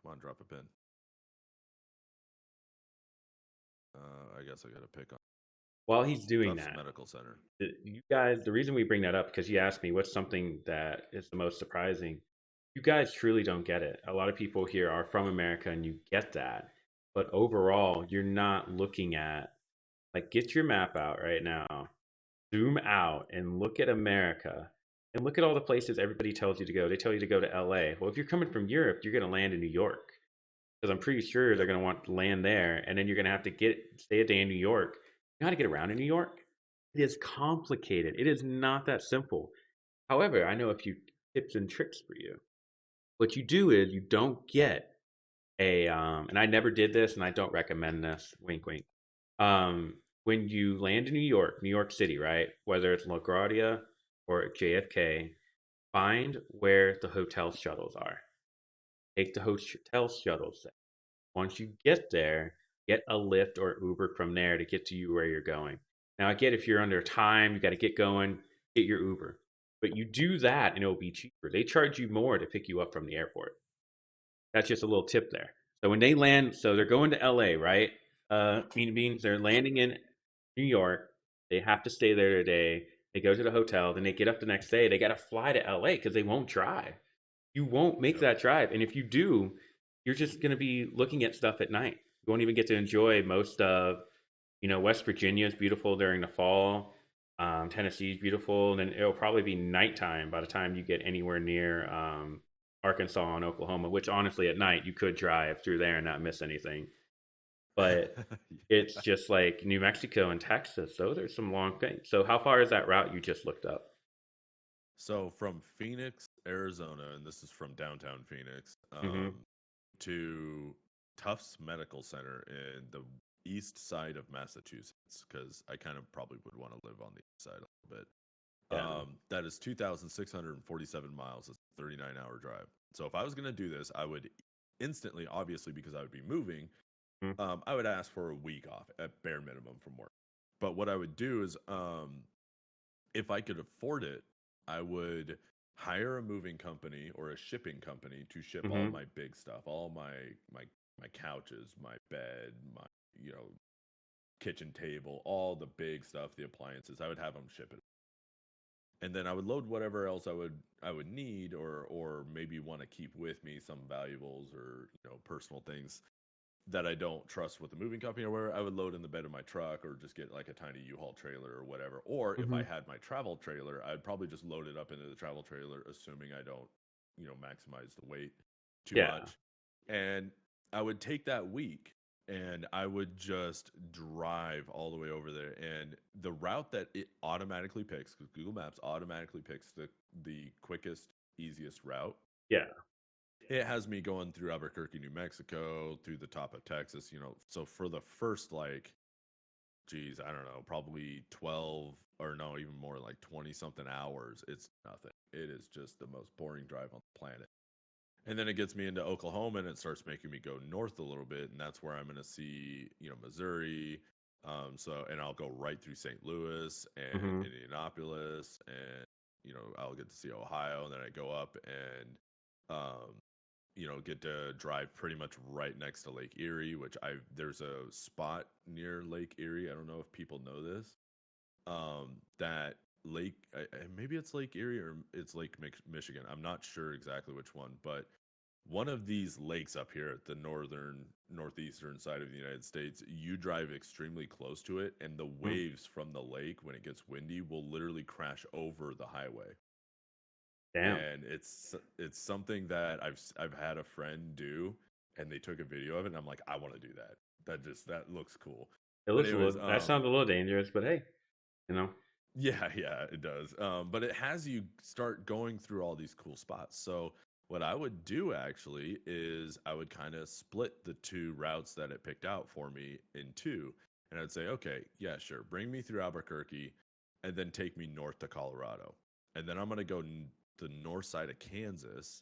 Come on, drop a pin. I guess I gotta pick on While he's doing Tufts that, Medical Center. you guys, the reason we bring that up because you asked me what's something that is the most surprising. You guys truly don't get it. A lot of people here are from America and you get that. But overall, you're not looking at, like, get your map out right now, zoom out and look at America and look at all the places everybody tells you to go. They tell you to go to LA. Well, if you're coming from Europe, you're going to land in New York because I'm pretty sure they're Yep. going to want to land there. And then you're going to have to stay a day in New York. You know how to get around in New York? It is complicated. It is not that simple. However, I know a few tips and tricks for you. What you do is you don't get and I never did this and I don't recommend this, wink, wink. When you land in New York City, right? Whether it's LaGuardia or JFK, find where the hotel shuttles are. Take the hotel shuttles. Once you get there, get a Lyft or Uber from there to get to you where you're going. Now, I get if you're under time, you got to get going, get your Uber. But you do that and it'll be cheaper. They charge you more to pick you up from the airport. That's just a little tip there. So when they land, so they're going to LA, right? Means they're landing in New York. They have to stay there a day. They go to the hotel. Then they get up the next day. They got to fly to LA because they won't drive. You won't make Yep. that drive. And if you do, you're just going to be looking at stuff at night. You won't even get to enjoy most of, West Virginia is beautiful during the fall. Tennessee is beautiful. And then it'll probably be nighttime by the time you get anywhere near Arkansas and Oklahoma, which honestly at night you could drive through there and not miss anything. But it's Yeah. just like New Mexico and Texas. Those are some long things. So how far is that route you just looked up? So from Phoenix, Arizona, and this is from downtown Phoenix, Mm-hmm. to Tufts Medical Center in the east side of Massachusetts, because I kind of probably would want to live on the east side a little bit. Yeah. That is 2,647 miles. It's a 39-hour drive. So if I was going to do this, I would instantly, obviously, because I would be moving, Mm-hmm. I would ask for a week off at bare minimum from work. But what I would do is, if I could afford it, I would hire a moving company or a shipping company to ship all Mm-hmm. my big stuff, all my couches, my bed, my you know kitchen table, all the big stuff, the appliances. I would have them ship it, and then I would load whatever else I would need, or maybe want to keep with me, some valuables or personal things that I don't trust with the moving company or whatever. I would load in the bed of my truck, or just get like a tiny U-Haul trailer or whatever. Or if I Hmm. had my travel trailer, I'd probably just load it up into the travel trailer, assuming I don't maximize the weight too Yeah. much. And I would take that week, and I would just drive all the way over there. And the route that it automatically picks, because Google Maps automatically picks the quickest, easiest route, Yeah. it has me going through Albuquerque, New Mexico, through the top of Texas. So for the first, like, geez, I don't know, probably 12, or no, even more, like 20 something hours, it's nothing. It is just the most boring drive on the planet. And then it gets me into Oklahoma, and it starts making me go north a little bit, and that's where I'm going to see, Missouri. And I'll go right through St. Louis and Hmm. Indianapolis, and I'll get to see Ohio, and then I go up and um, get to drive pretty much right next to Lake Erie, which there's a spot near Lake Erie. I don't know if people know this. That lake, maybe it's Lake Erie or it's Lake Michigan. I'm not sure exactly which one, but one of these lakes up here at the northeastern side of the United States, you drive extremely close to it, and the Hmm. waves from the lake, when it gets windy, will literally crash over the highway. Damn. And it's something that I've had a friend do, and they took a video of it, and I'm like, I want to do that. That looks cool. It But looks a anyways, little. That sounds a little dangerous, but hey, you know. yeah, yeah, it does. But it has you start going through all these cool spots. So what I would do actually is I would kind of split the two routes that it picked out for me in two, and I'd say, okay, yeah, sure, bring me through Albuquerque, and then take me north to Colorado, and then I'm gonna go the north side of Kansas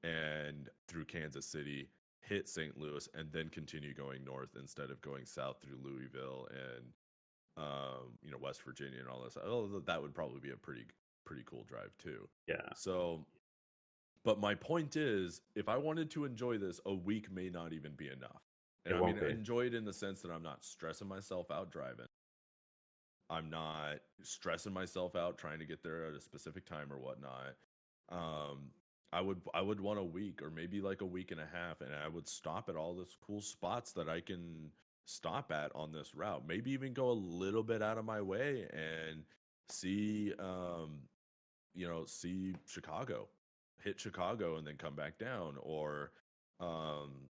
and through Kansas City, hit St. Louis, and then continue going north instead of going south through Louisville and West Virginia and all this. Although that would probably be a pretty cool drive too. Yeah. So, but my point is, if I wanted to enjoy this, a week may not even be enough. And It I mean, won't be. enjoy it in the sense that I'm not stressing myself out driving. I'm not stressing myself out trying to get there at a specific time or whatnot. Um, I would want a week, or maybe like a week and a half, and I would stop at all this cool spots that I can stop at on this route. Maybe even go a little bit out of my way and see see Chicago, hit Chicago and then come back down, or um,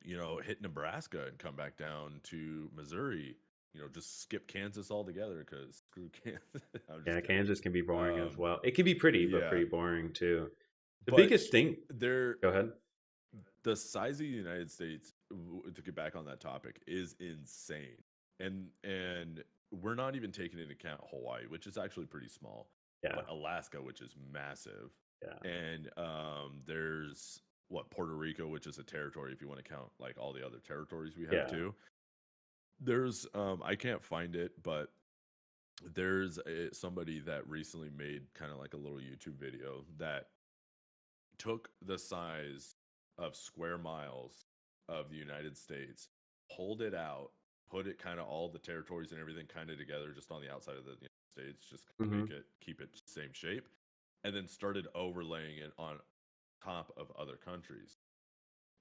hit Nebraska and come back down to Missouri. Just skip Kansas altogether, because screw Kansas. I'm Yeah, just kidding. Kansas can be boring as Um, well. It can be pretty, but yeah, pretty boring too. The but biggest thing. they're Go ahead. the size of the United States, to get back on that topic, is insane. And we're not even taking into account Hawaii, which is actually pretty small, Yeah. but Alaska, which is massive. Yeah. And there's Puerto Rico, which is a territory if you want to count like all the other territories we have Yeah. too. There's I can't find it, but there's somebody that recently made kind of like a little YouTube video that took the size of square miles of the United States, pulled it out, put it kind of all the territories and everything kind of together just on the outside of the United States, just Hmm. keep it same shape, and then started overlaying it on top of other countries.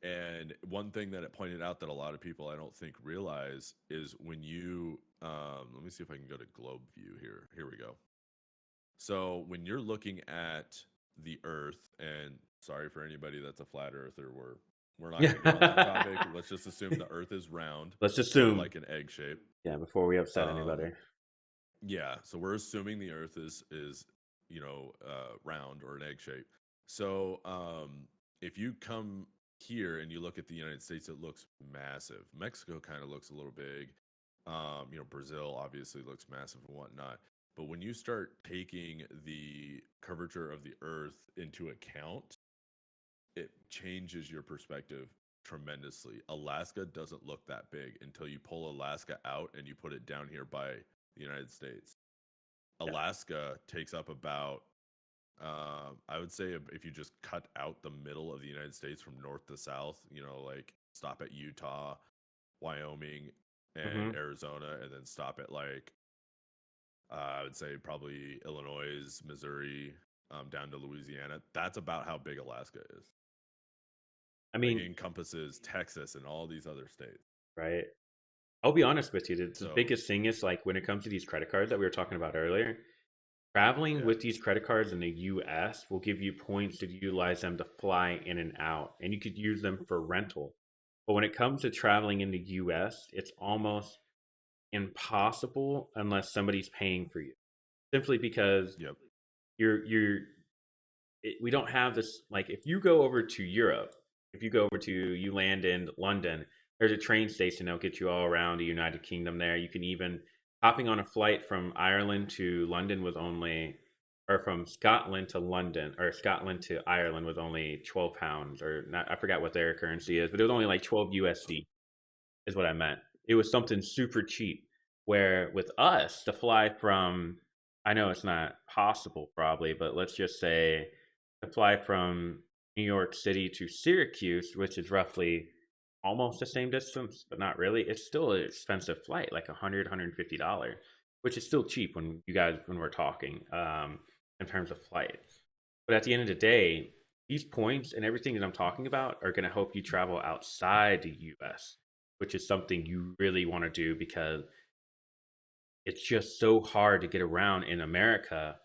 And one thing that it pointed out that a lot of people I don't think realize is when you let me see if I can go to globe view here. Here we go. So when you're looking at the Earth, and sorry for anybody that's a flat earther, we're not going to get on that topic. Let's just assume the Earth is round Let's or assume. like an egg shape. Yeah, before we upset Um, anybody. yeah, so we're assuming the Earth is round or an egg shape. So if you come here and you look at the United States, it looks massive. Mexico kind of looks a little big. Brazil obviously looks massive and whatnot. But when you start taking the curvature of the Earth into account, it changes your perspective tremendously. Alaska doesn't look that big until you pull Alaska out and you put it down here by the United States. Yeah. Alaska takes up about, I would say, if you just cut out the middle of the United States from north to south, like stop at Utah, Wyoming, and Hmm. Arizona, and then stop at like I would say probably Illinois, Missouri, down to Louisiana. That's about how big Alaska is. I Like mean, it encompasses Texas and all these other states. right? I'll be honest with you. The So biggest thing is like when it comes to these credit cards that we were talking about earlier, traveling yeah, with these credit cards in the US will give you points to utilize them to fly in and out, and you could use them for rental. But when it comes to traveling in the US, it's almost impossible unless somebody's paying for you. Simply because yep, you're we don't have this, like if you go over to Europe, if you go over to you land in London, there's a train station that'll get you all around the United Kingdom there. You can even hopping on a flight from Ireland to London was only or from Scotland to London or Scotland to Ireland was only £12 or not, I forgot what their currency is, but it was only like 12 USD is what I meant. It was something super cheap. Where with us to fly from, I know it's not possible probably, but let's just say to fly from New York City to Syracuse, which is roughly almost the same distance, but not really. It's still an expensive flight, like $150, which is still cheap when you guys when we're talking in terms of flights. But at the end of the day, these points and everything that I'm talking about are going to help you travel outside the U.S., which is something you really want to do because it's just so hard to get around in America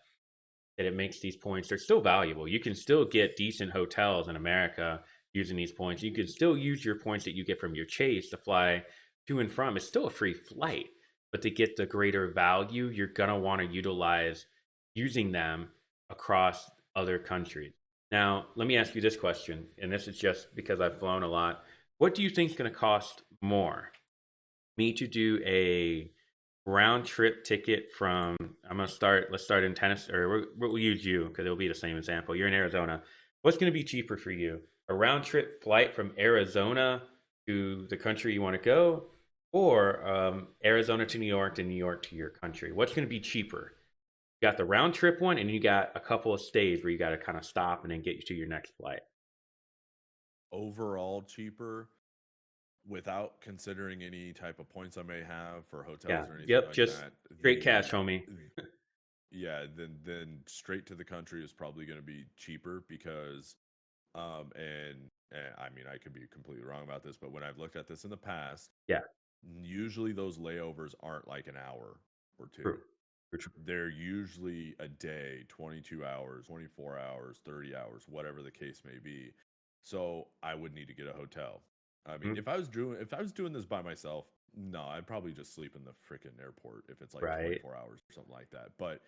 that it makes these points, they're still valuable. You can still get decent hotels in America using these points. You can still use your points that you get from your chase to fly to and from. It's still a free flight, but to get the greater value, you're going to want to utilize using them across other countries. Now, let me ask you this question, and this is just because I've flown a lot. What do you think is going to cost more? Me to do a round trip ticket from I'm gonna start. Let's start in Tennessee, or we'll use you because it'll be the same example. You're in Arizona. What's going to be cheaper for you? A round trip flight from Arizona to the country you want to go, or Arizona to New York, and New York to your country? What's going to be cheaper? You got the round trip one, and you got a couple of stays where you got to kind of stop and then get you to your next flight. overall cheaper without considering any type of points I may have for Yeah. hotels or anything Yep. like Just that. straight cash, homie. Yeah, then straight to the country is probably going to be cheaper because and I mean I could be completely wrong about this, but when I've looked at this in the past, Yeah. usually those layovers aren't like an hour or two. True. True. They're usually a day, 22 hours, 24 hours, 30 hours, whatever the case may be. So I would need to get a hotel. I mean, Mhm. if I was doing this by myself, no, I'd probably just sleep in the freaking airport if it's like Right. 24 hours or something like that. But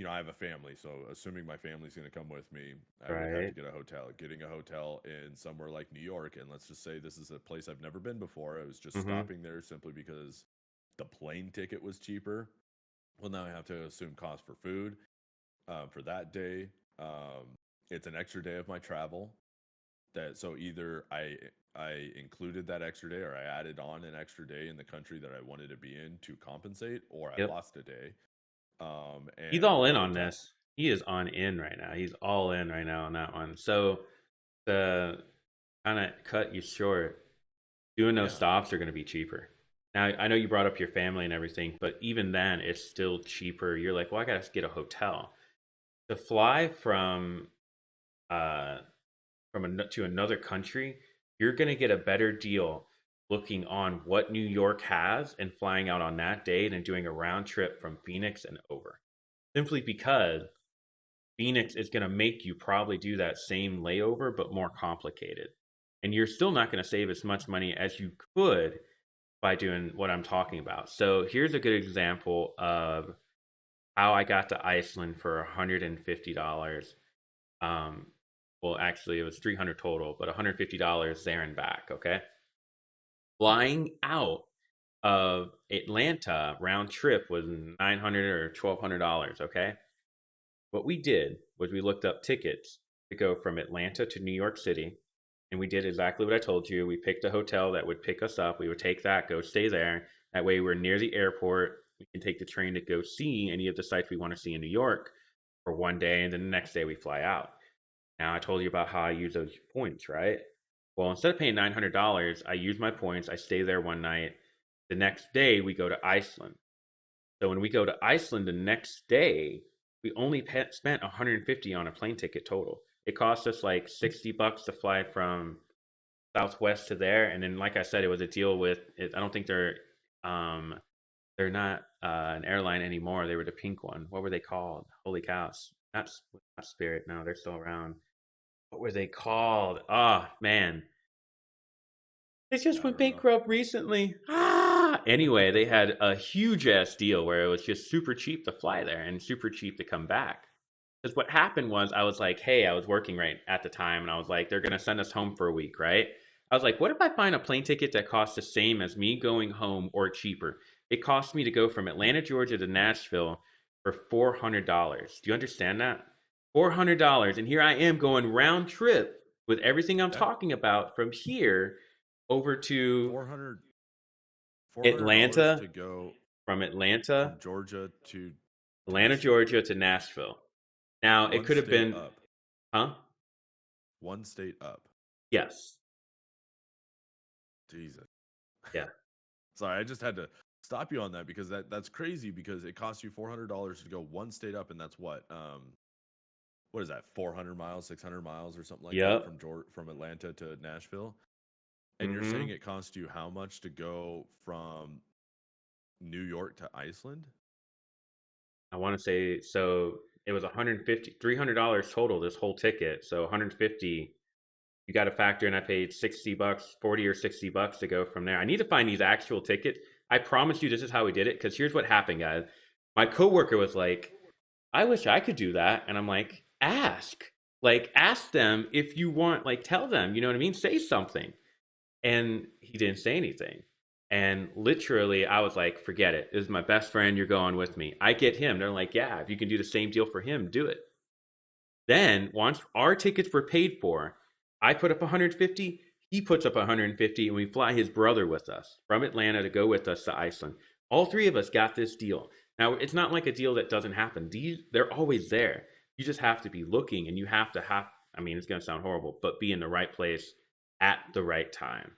I have a family, so assuming my family's going to come with me, I would have to Right. get a hotel. Getting a hotel in somewhere like New York, and let's just say this is a place I've never been before. I was just Mm-hmm. stopping there simply because the plane ticket was cheaper. Well, now I have to assume cost for food for that day. It's an extra day of my travel. That so either I included that extra day, or I added on an extra day in the country that I wanted to be in to compensate, or I Yep. lost a day. He's And all a in on hotel. this. He is on in right now. He's all in right now on that one. So the kind of cut you short, doing those Yeah. stops are going to be cheaper. Now I know you brought up your family and everything, but even then, it's still cheaper. You're like, well, I got to get a hotel to fly uh to another country. You're going to get a better deal looking on what New York has and flying out on that day than doing a round trip from Phoenix and over. Simply because Phoenix is going to make you probably do that same layover, but more complicated. And you're still not going to save as much money as you could by doing what I'm talking about. So here's a good example of how I got to Iceland for $150. Um, well, actually, it was 300 total, but $150 there and back. Okay, flying out of Atlanta round trip was 900 or $1,200. Okay, what we did was we looked up tickets to go from Atlanta to New York City, and we did exactly what I told you. We picked a hotel that would pick us up. We would take that, go stay there. That way, we're near the airport. We can take the train to go see any of the sites we want to see in New York for one day, and then the next day we fly out. Now, I told you about how I use those points, right? Well, instead of paying $900, I use my points. I stay there one night. The next day, we go to Iceland. So when we go to Iceland the next day, we only spent 150 on a plane ticket total. It cost us like $60 to fly from Southwest to there, and then like I said, it was a deal with. I don't think um, they're not an airline anymore. They were the pink one. What were they called? Holy cows! Not Spirit. No, they're still around. What were they called? Oh man, they just I went don't know. bankrupt recently. Ah! Anyway, they had a huge ass deal where it was just super cheap to fly there and super cheap to come back. Because what happened was, I was like, hey, I was working right at the time, and I was like, they're gonna send us home for a week, right? I was like, what if I find a plane ticket that costs the same as me going home or cheaper? It cost me to go from Atlanta, Georgia to Nashville for $400. Do you understand that? $400, and here I am going round trip with everything I'm That talking about from here over to 400 $400 Atlanta, to go from Atlanta, from Georgia to Atlanta, Nashville. Georgia to Nashville. Now, it One could have state been, up. huh? One state up. Yes. Jesus. Yeah. Sorry, I just had to stop you on that because that's crazy because it costs you $400 to go one state up, and that's what is that, 400 miles, 600 miles or something like that Yep. from Atlanta to Nashville. And you're saying Mm-hmm. it costs you how much to go from New York to Iceland? I want to say, so it was 150, $300 total, this whole ticket. So 150, you got to factor in, I paid $60, 40 or $60 to go from there. I need to find these actual tickets. I promise you this is how we did it. Because here's what happened, guys. My coworker was like, I wish I could do that. And I'm like, ask. Like, ask them if you want, like, tell them, you know what I mean? Say something. And he didn't say anything. And literally, I was like, forget it. This is my best friend. You're going with me. I get him. They're like, yeah, if you can do the same deal for him, do it. Then, once our tickets were paid for, I put up 150. He puts up 150, and we fly his brother with us from Atlanta to go with us to Iceland. All three of us got this deal. Now, it's not like a deal that doesn't happen. They're always there. You just have to be looking, and you have to have, I mean, it's going to sound horrible, but be in the right place at the right time.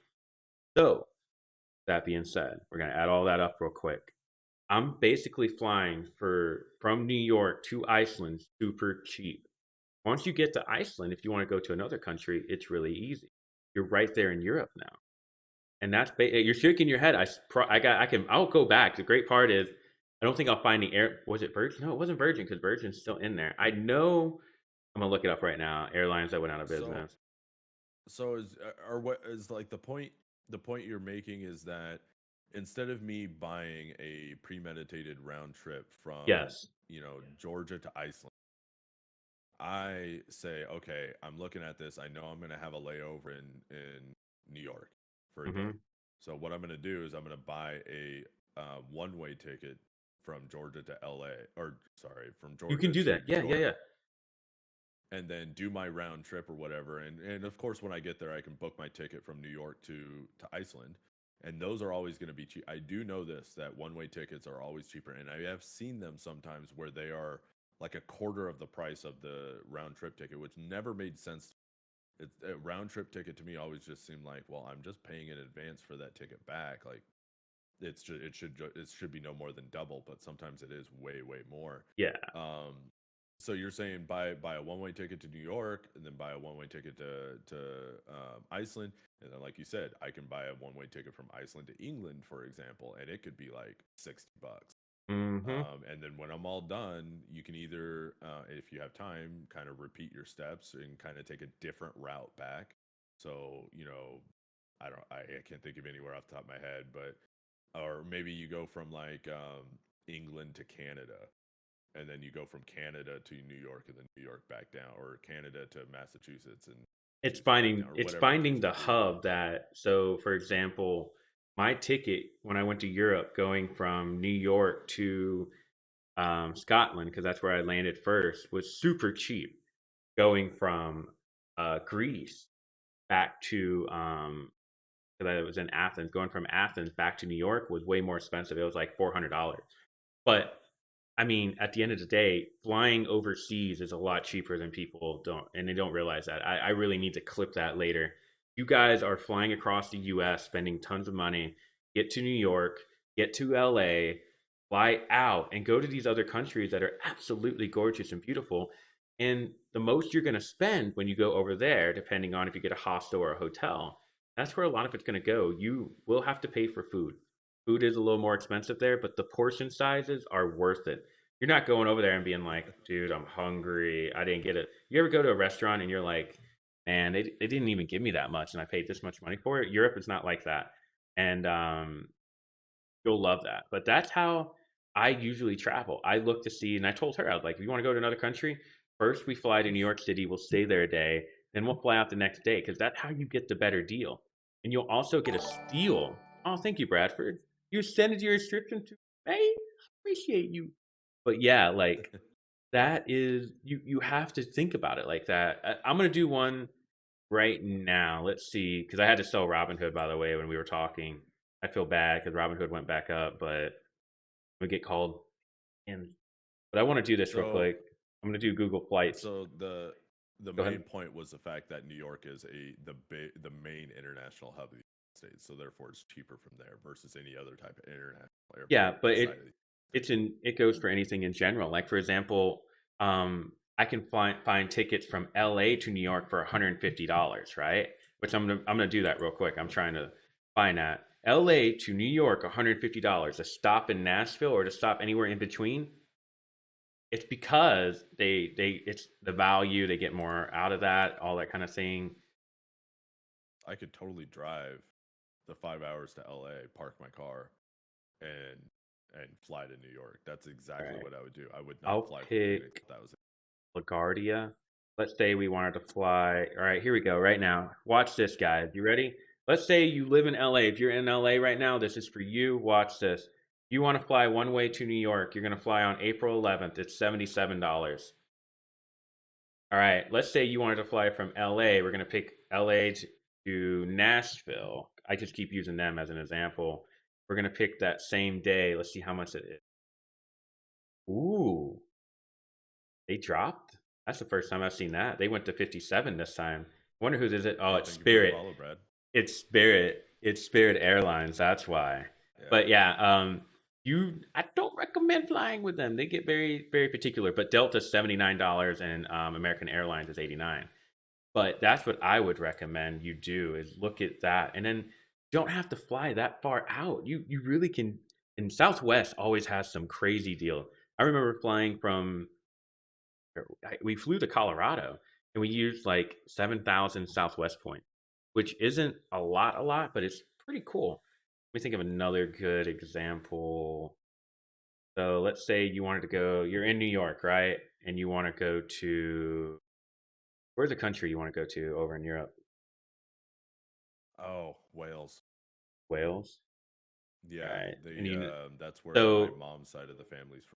So, that being said, we're going to add all that up real quick. I'm basically flying from New York to Iceland super cheap. Once you get to Iceland, if you want to go to another country, it's really easy. You're right there in Europe now, and you're shaking your head. I'll go back. The great part is, I don't think I'll find the air. Was it Virgin? No, it wasn't Virgin because Virgin's still in there. I know. I'm gonna look it up right now. Airlines that went out of So business. so is or what is like the point you're making is that instead of me buying a premeditated round trip from, Yes. Georgia to Iceland, I say, okay, I'm looking at this. I know I'm going to have a layover in New York for a day. Hmm. So what I'm going to do is I'm going to buy a one-way ticket from Georgia to LA, or sorry, from You can Georgia do to that. New Yeah, yeah, York, yeah. and then do my round trip or whatever. And of course, when I get there, I can book my ticket from New York to Iceland, and those are always going to be cheap. I do know this, that one-way tickets are always cheaper, and I have seen them sometimes where they are like a quarter of the price of the round trip ticket, which never made sense. A round trip ticket to me always just seemed like, well, I'm just paying in advance for that ticket back. Like it should be no more than double, but sometimes it is way more. Yeah. Um, so you're saying buy a one way ticket to New York, and then buy a one way ticket to Iceland, and then like you said, I can buy a one way ticket from Iceland to England, for example, and it could be like $60. Hmm. And then when I'm all done, you can either, if you have time, kind of repeat your steps and kind of take a different route back. So, I can't think of anywhere off the top of my head, but, or maybe you go from like England to Canada, and then you go from Canada to New York, and then New York back down, or Canada to Massachusetts and it's back finding down, or it's whatever the finding case the may be. hub that, so for example, my ticket when I went to Europe going from New York to Scotland, because that's where I landed first, was super cheap. Going from Greece back to because I was in Athens, going from Athens back to New York was way more expensive. It was like $400. But I mean, at the end of the day, flying overseas is a lot cheaper than people don't, and they don't realize that. I really need to clip that later. You guys are flying across the U.S., spending tons of money, get to New York, get to L.A. fly out and go to these other countries that are absolutely gorgeous and beautiful. And the most you're going to spend when you go over there, depending on if you get a hostel or a hotel, that's where a lot of it's going to go. You will have to pay for food. Food is a little more expensive there, but the portion sizes are worth it. You're not going over there and being like, dude, I'm hungry. I didn't get it. You ever go to a restaurant and you're like, man, they didn't even give me that much and I paid this much money for it? Europe is not like that. And you'll love that. But that's how I usually travel. I look to see, and I told her, I was like, if you want to go to another country, first we fly to New York City, we'll stay there a day, then we'll fly out the next day, because that's how you get the better deal. And you'll also get a steal. Oh, thank you, Bradford. You extended your restriction to May. Appreciate you. But yeah, like that is you have to think about it like that. I'm gonna do one right now. Let's see, because I had to sell Robinhood, by the way, when we were talking. I feel bad because Robinhood went back up, but we get called in. But I want to do this real So quick. I'm going to do Google Flights. so the Go ahead. main point was the fact that New York is the main international hub of the United States, so therefore it's cheaper from there versus any other type of international Yeah, airport but outside of the United States. it goes for anything in general. Like for example, I can find tickets from LA to New York for $150, right? Which I'm gonna do that real quick. I'm trying to find that. LA to New York, $150. A stop in Nashville or to stop anywhere in between, it's because they it's the value, they get more out of that, all that kind of thing. I could totally drive the 5 hours to LA, park my car, and fly to New York. That's All exactly right, what I would do. I would not I'll fly from Phoenix pick if that was it. LaGuardia. Let's say we wanted to fly. All right, here we go. Right now, watch this, guys. You ready? Let's say you live in LA. If you're in LA right now, this is for you. Watch this. You want to fly one way to New York. You're going to fly on April 11th. It's $77. All right, let's say you wanted to fly from LA. We're going to pick LA to Nashville. I just keep using them as an example. We're going to pick that same day. Let's see how much it is. Ooh, they dropped. That's the first time I've seen that. They went to 57 this time. Wonder whose is it? Oh, Hey, it's thank you for the Spirit. follow, Brad. It's Spirit. It's Spirit Airlines. That's why. Yeah, But yeah, you I don't recommend flying with them. They get very very particular. But Delta's $79 and American Airlines is 89. But that's what I would recommend you do is look at that, and then you don't have to fly that far out. You really can. And Southwest always has some crazy deal. I remember flying from we flew to Colorado and we used like 7,000 Southwest points, which isn't a lot, but it's pretty cool. Let me think of another good example. So let's say you wanted to go, you're in New York, right? And you want to go to, where's the country you want to go to over in Europe? oh, Wales. Wales? All Yeah, right. And the you know, that's where my so mom's side of the family's from.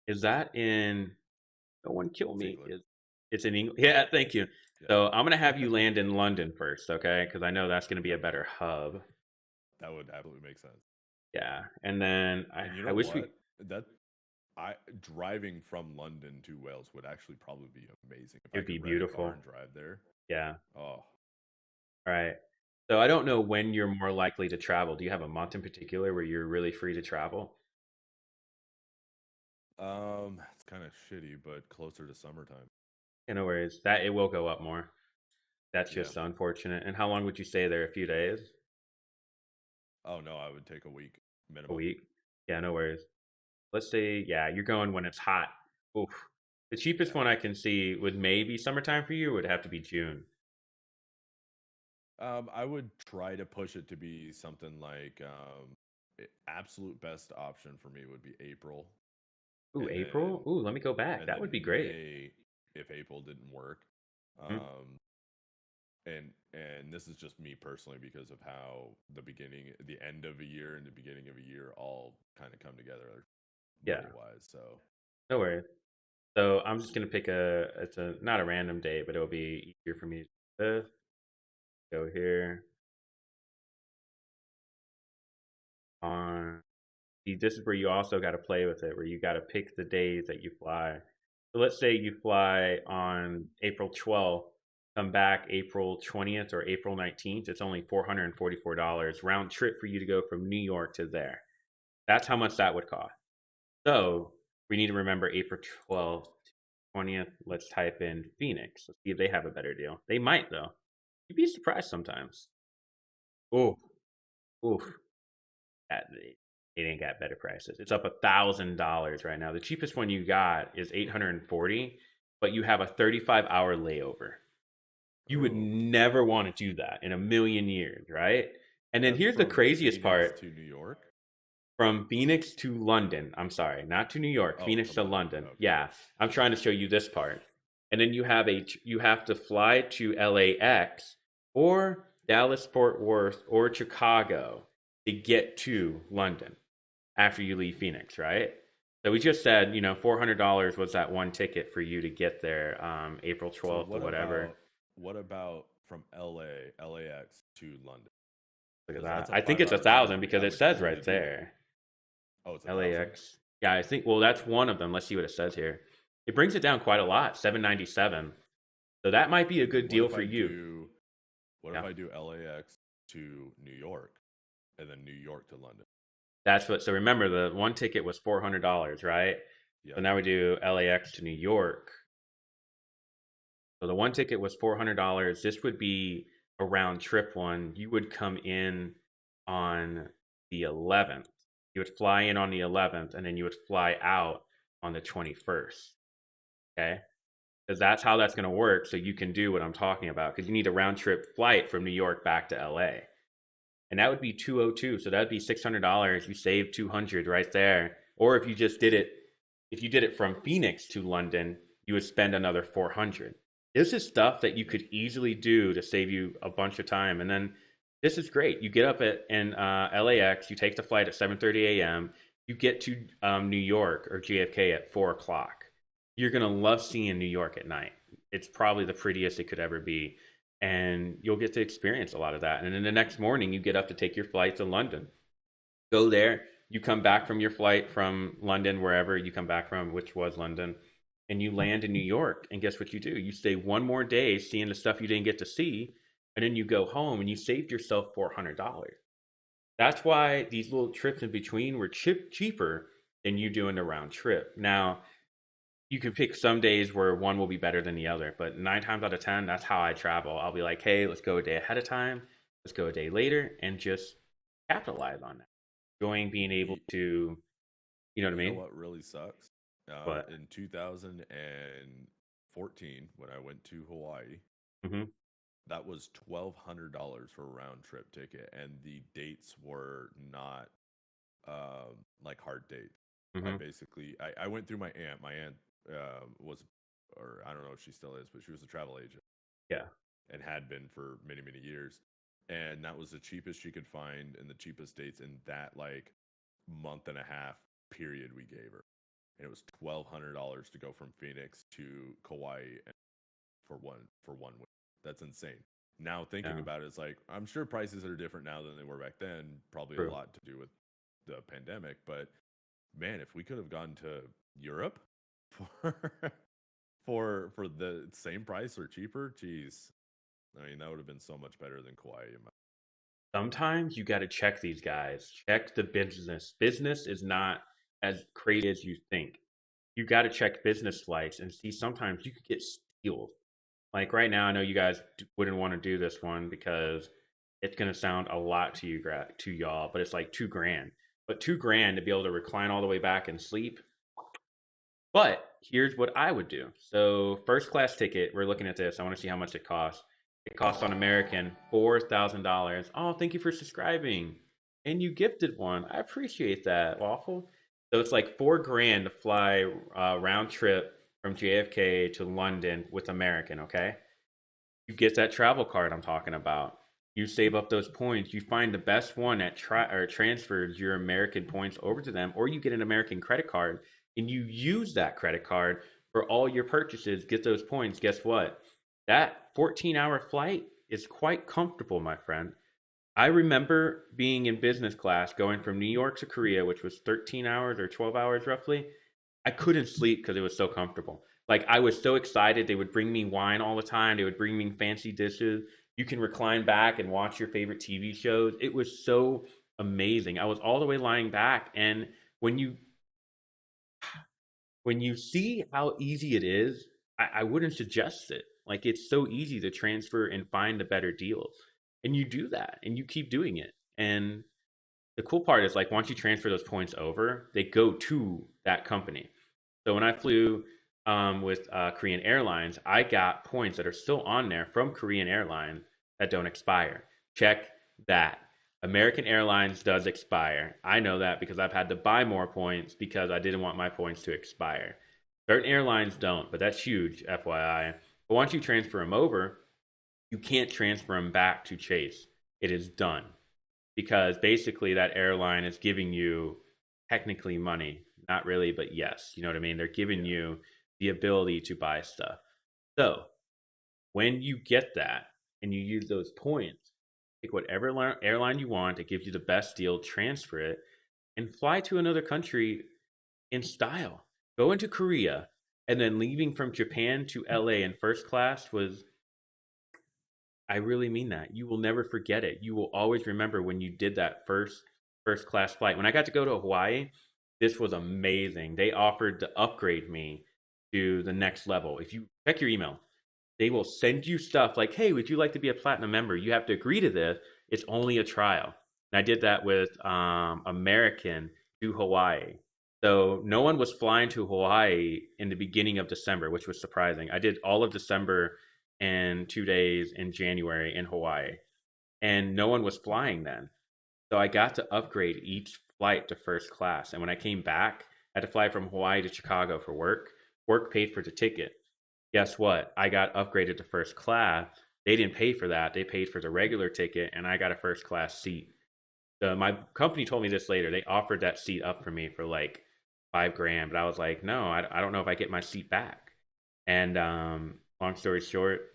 is that in, no one kill It's me? England. It's in England? Yeah, thank you. So I'm going to have Yeah, you land in London first, okay? Because I know that's going to be a better hub. that would absolutely make sense. Yeah, and then And you I know wish we what? That I driving from London to Wales would actually probably be amazing if I it'd be could rent a car beautiful. and drive there. Yeah. Oh, All right. So I don't know when you're more likely to travel. Do you have a month in particular where you're really free to travel? it's kind of shitty, but closer to summertime. Yeah, no worries. That it will go up more. That's Yeah. just unfortunate. And how long would you stay there? A few days? Oh no, I would take a week A minimum. week? Yeah, no worries. Let's say, yeah, you're going when it's hot. Oof. The cheapest Yeah. one I can see would maybe summertime for you would have to be June. I would try to push it to be something like absolute best option for me would be April, Ooh, and April? then Ooh, let me go back. That would be great. May if April didn't work. Mhm. Um, and this is just me personally because of how the end of a year and the beginning of a year all kind of come together Yeah, money wise. So no worries. So I'm just gonna pick it's a not a random date, but it'll be easier for me to go here on. See, this is where you also got to play with it, where you got to pick the days that you fly. So let's say you fly on April 12th, come back April 20th or April 19th. It's only $444 round trip for you to go from New York to there. That's how much that would cost. So we need to remember April 12th, 20th. Let's type in Phoenix. Let's see if they have a better deal. They might, though. You'd be surprised sometimes. Oh, oof. It ain't got better prices. It's up $1,000 right now. The cheapest one you got is 840, but you have a 35-hour layover. You would Oh, never want to do that in a million years, right? And then that's here's the from craziest Phoenix part. to New York. From Phoenix to London. I'm sorry, not to New York. Oh, Phoenix to to London. London. Okay. Yeah, I'm trying to show you this part. And then you have to fly to LAX or Dallas Fort Worth or Chicago to get to London after you leave Phoenix, right? So we just said, $400 was that one ticket for you to get there, April So 12th or whatever. what about from LAX to London? Look at Because that's that. a I think five it's a hour thousand journey. because I it would says totally right do that. there. Oh, it's 1,000. LAX. Yeah, I think. Well, that's one of them. Let's see what it says here. It brings it down quite a lot, 797. So that might be a good What deal if for I you. do? What if Yeah, I do LAX to New York, and then New York to London? that's what. So remember, the one ticket was $400, right? So Yep. now we do LAX to New York. So the one ticket was $400. This would be a round trip one. You would come in on the 11th. You would fly in on the 11th, and then you would fly out on the 21st. Okay, because that's how that's going to work. So you can do what I'm talking about because you need a round trip flight from New York back to LA, and that would be 202. So that would be $600. You save 200 right there. Or if you just did it, if you did it from Phoenix to London, you would spend another 400. This is stuff that you could easily do to save you a bunch of time. And then this is great. You get up at in LAX, you take the flight at 7:30 a.m. You get to New York or JFK at 4 o'clock. You're gonna love seeing New York at night. It's probably the prettiest it could ever be, and you'll get to experience a lot of that. And then the next morning, you get up to take your flight to London. Go there. You come back from your flight from London, wherever you come back from, which was London, and you land in New York. And guess what you do? You stay one more day seeing the stuff you didn't get to see, and then you go home and you saved yourself $400. That's why these little trips in between were cheaper than you doing the round trip. Now, you can pick some days where one will be better than the other, but 9 times out of 10, that's how I travel. I'll be like, hey, let's go a day ahead of time, let's go a day later, and just capitalize on that. Enjoying being able Y- to, you know what I You know mean? what really sucks? But In 2014, when I went to Hawaii, mm-hmm, that was $1,200 for a round trip ticket, and the dates were not like hard dates. mm-hmm, I went through my aunt. My aunt was, or I don't know if she still is, but she was a travel agent yeah, and had been for many, many years. And that was the cheapest she could find and the cheapest dates in that like month and a half period we gave her. And it was $1,200 to go from Phoenix to Kauai for one week. That's insane. Now thinking yeah, about it, it's like I'm sure prices are different now than they were back then. Probably a true. lot to do with the pandemic, but man, if we could have gone to Europe for for the same price or cheaper, geez, I mean that would have been so much better than Kauai. Sometimes you got to check these guys. Check the business. Business is not as crazy as you think. You got to check business flights and see. Sometimes you could get steals. Like right now, I know you guys wouldn't want to do this one because it's going to sound a lot to to y'all, but it's like 2 grand. But 2 grand to be able to recline all the way back and sleep. But here's what I would do. So first class ticket, we're looking at this. I want to see how much it costs. It costs on American $4,000. Oh, thank you for subscribing. And you gifted one. I appreciate that, Waffle. So it's like 4 grand to fly round trip from JFK to London with American, okay? You get that travel card I'm talking about. You save up those points. You find the best one that or transfers your American points over to them, or you get an American credit card and you use that credit card for all your purchases. Get those points. Guess what? That 14-hour flight is quite comfortable, my friend. I remember being in business class going from New York to Korea, which was 13 hours or 12 hours roughly. I couldn't sleep because it was so comfortable. Like I was so excited. They would bring me wine all the time. They would bring me fancy dishes. You can recline back and watch your favorite TV shows. It was so amazing. I was all the way lying back, and when you when you see how easy it is, I wouldn't suggest it. Like it's so easy to transfer and find a better deal. And you do that and you keep doing it. And the cool part is like once you transfer those points over, they go to that company. So when I flew with Korean Airlines, I got points that are still on there from Korean Airlines that don't expire. Check that. American Airlines does expire. I know that because I've had to buy more points because I didn't want my points to expire. Certain airlines don't, but that's huge, FYI. But once you transfer them over, you can't transfer them back to Chase. It is done because basically that airline is giving you technically money. Not really, but yes. You know what I mean? They're giving Yeah. you the ability to buy stuff. So when you get that and you use those points, pick whatever airline you want, it gives you the best deal, transfer it, and fly to another country in style. Go into Korea and then leaving from Japan to LA in first class was, I really mean that. You will never forget it. You will always remember when you did that first class flight. When I got to go to Hawaii, this was amazing. They offered to upgrade me to the next level. If you check your email, they will send you stuff like, "Hey, would you like to be a platinum member? You have to agree to this. It's only a trial." And I did that with American to Hawaii. So no one was flying to Hawaii in the beginning of December, which was surprising. I did all of December and 2 days in January in Hawaii, and no one was flying then. So I got to upgrade each flight to first class. And when I came back, I had to fly from Hawaii to Chicago for work. Work paid for the ticket. Guess what? I got upgraded to first class. They didn't pay for that. They paid for the regular ticket, and I got a first class seat. My company told me this later. They offered that seat up for me for like 5 grand, but I was like, no, I don't know if I get my seat back. And long story short,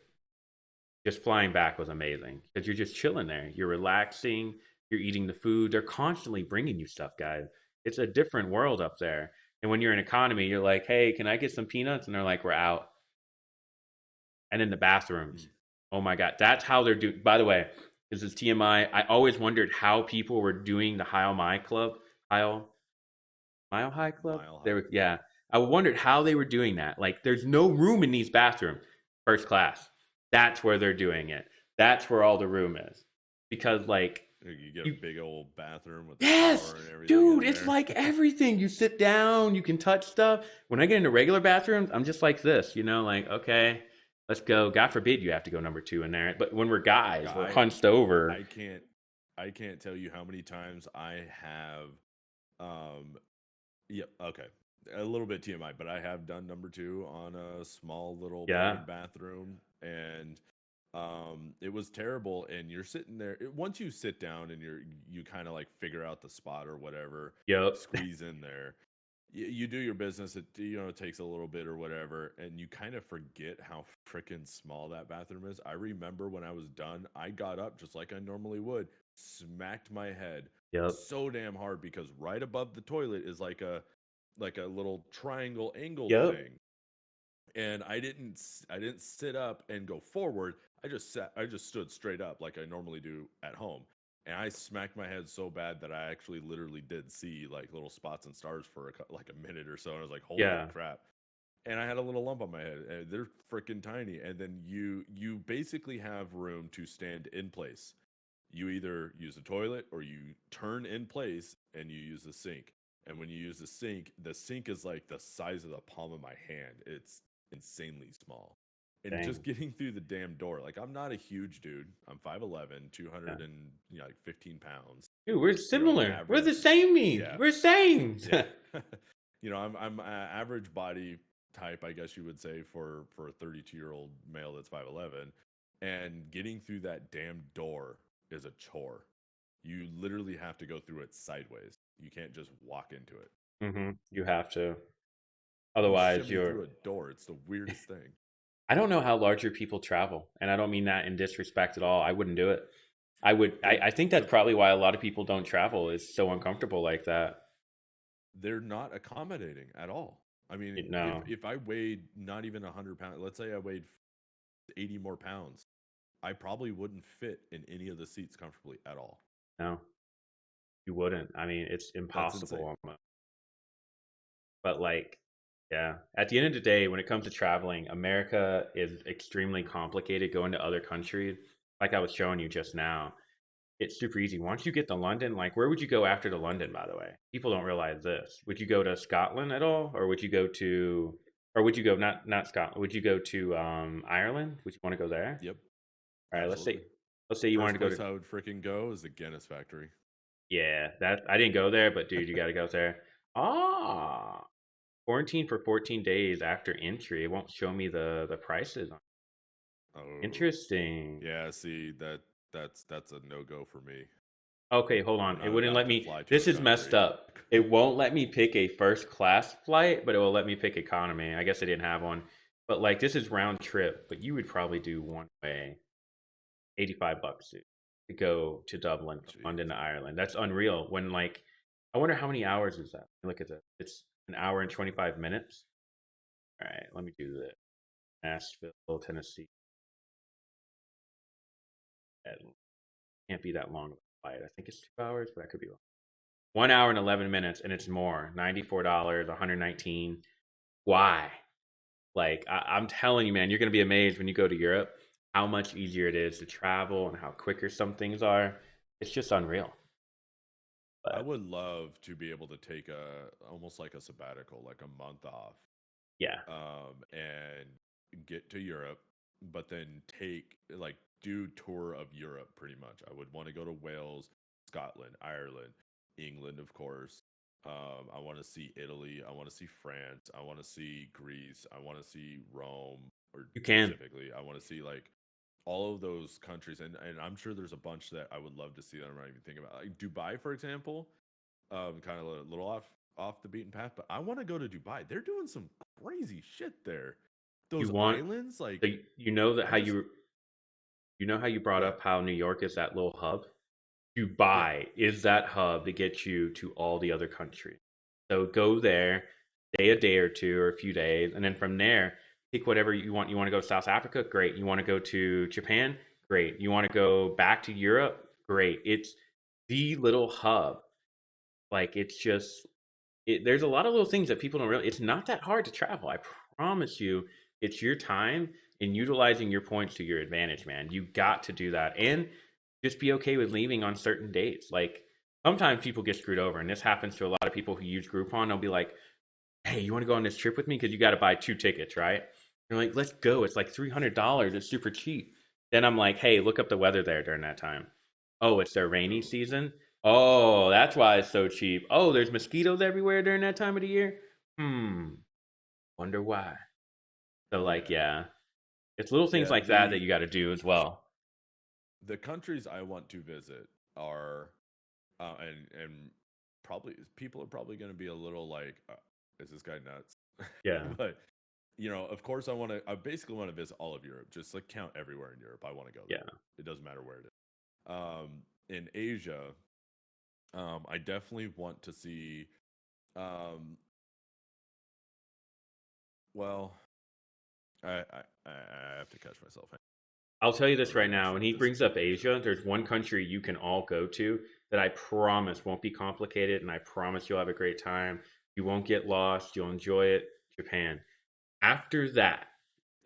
just flying back was amazing because you're just chilling there. You're relaxing. You're eating the food. They're constantly bringing you stuff, guys. It's a different world up there. And when you're in economy, you're like, hey, can I get some peanuts? And they're like, we're out. And in the bathrooms, Mm. oh my God, that's how they're doing. By the way, this is TMI. I always wondered how people were doing the Heil My Club. Heil Mile High Club? Mile There, high. yeah. I wondered how they were doing that. Like, there's no room in these bathrooms. First class. That's where they're doing it. That's where all the room is. Because, like, You get a you, big old bathroom with a yes, shower and everything dude, in it's there. like everything. You sit down, you can touch stuff. When I get into regular bathrooms, I'm just like this, like, okay, let's go. God forbid you have to go number two in there. But when we're guys, Yeah, we're hunched over. I can't I can't tell you how many times I have um yeah, okay. A little bit TMI, but I have done number two on a small little Yeah. plain bathroom, and it was terrible. And you're sitting there once you sit down and you kind of like figure out the spot or whatever, Yep. squeeze in there. You do your business. It takes a little bit or whatever, and you kind of forget how freaking small that bathroom is. I remember when I was done, I got up just like I normally would, smacked my head Yep. so damn hard because right above the toilet is like a little triangle angled Yep. thing, and I didn't sit up and go forward. I just stood straight up like I normally do at home, and I smacked my head so bad that I actually literally did see like little spots and stars for like a minute or so, and I was like, holy Yeah. crap. And I had a little lump on my head, and they're freaking tiny. And then you basically have room to stand in place. You either use the toilet or you turn in place and you use the sink. And when you use the sink is like the size of the palm of my hand. It's insanely small. And just Dang. getting through the damn door, like I'm not a huge dude. I'm 5'11", Yeah. 200 and like 15 pounds. Dude, we're I'm similar. We're the average. same mean. Yeah, We're same. yeah. I'm average body type, I guess you would say, for a 32-year-old male that's 5'11", and getting through that damn door is a chore. You literally have to go through it sideways. You can't just walk into it. You have to. You Otherwise, shimmy you're. through a door. It's the weirdest thing. I don't know how larger people travel, and I don't mean that in disrespect at all. I wouldn't do it. I would. They're I think that's the probably why a lot of people don't travel. Is so uncomfortable like that. they're not accommodating at all. I mean, No, if I weighed not even 100 pounds, let's say I weighed 80 more pounds, I probably wouldn't fit in any of the seats comfortably at all. no, you wouldn't. I mean, it's That's insane. impossible almost. But like, Yeah. At the end of the day, when it comes to traveling, America is extremely complicated going to other countries. Like I was showing you just now, it's super easy. Once you get to London, like where would you go after to London, by the way? People don't realize this. Would you go to Scotland at all? Or would you go to or would you go not Scotland, would you go to Ireland? Would you want to go there? Yep, All right, absolutely. let's say you wanted First to go place to I would freaking go is the Guinness factory. yeah, that I didn't go there, but dude, you gotta go there. Ah, quarantine for 14 days after entry. It won't show me the prices. Oh, Interesting. yeah. See that's a no go for me. Okay, hold I'm on. It not wouldn't let about to me. fly to a This is messed country. up. It won't let me pick a first class flight, but it will let me pick economy. I guess I didn't have one. But like this is round trip, but you would probably do one way, $85 to go to Dublin from Jeez. London to Ireland. That's unreal. When like I wonder how many hours is that? Look at that. It's an hour and 25 minutes. All right, let me do this. Nashville, Tennessee. That can't be that long of a flight. I think it's 2 hours, but I could be wrong. 1 hour and 11 minutes, and it's more. $94, 119. Why? Like I'm telling you, man, you're gonna be amazed when you go to Europe how much easier it is to travel and how quicker some things are. It's just unreal. I But would love to be able to take a almost like a sabbatical, like a month off, yeah, and get to Europe, but then take like do tour of Europe pretty much. I would want to go to Wales, Scotland, Ireland, England, of course. I want to see Italy. I want to see France. I want to see Greece. I want to see Rome, or you can. specifically, I want to see like all of those countries, and I'm sure there's a bunch that I would love to see that I'm not even thinking about. Like Dubai, for example, kind of a little off the beaten path, but I want to go to Dubai. They're doing some crazy shit there. You Those want islands, like you know that I'm just you know how you brought yeah, up how New York is that little hub? yeah, Dubai is that hub that gets you to all the other countries. So go there, stay a day or two or a few days, and then from there, pick whatever you want. You want to go to South Africa? Great. You want to go to Japan? Great. You want to go back to Europe? Great. It's the little hub. Like it's just there's a lot of little things that people don't really. It's not that hard to travel. I promise you. It's your time and utilizing your points to your advantage, man. You got to do that, and just be okay with leaving on certain dates. Like sometimes people get screwed over, and this happens to a lot of people who use Groupon. They'll be like, "Hey, you want to go on this trip with me? Because you got to buy 2 tickets, right?" They're like, "Let's go. It's like $300. It's super cheap." Then I'm like, "Hey, look up the weather there during that time." Oh, it's their rainy oh, season. Oh, that's why it's so cheap. Oh, there's mosquitoes everywhere during that time of the year. Hmm. Wonder why. So like, yeah, yeah, it's little things yeah. like that that you got to do as well. The countries I want to visit are, and probably people are probably going to be a little like, is this guy nuts? Yeah, But of course, I basically want to visit all of Europe. Just like count everywhere in Europe. I want to go there. yeah. It doesn't matter where it is. In Asia, I definitely want to see. Um, well, I have to catch myself. I'll tell you I this right really now. wish When I he brings visited up Asia. Asia, there's one country you can all go to that I promise won't be complicated, and I promise you'll have a great time. You won't get lost. You'll enjoy it. Japan. After that,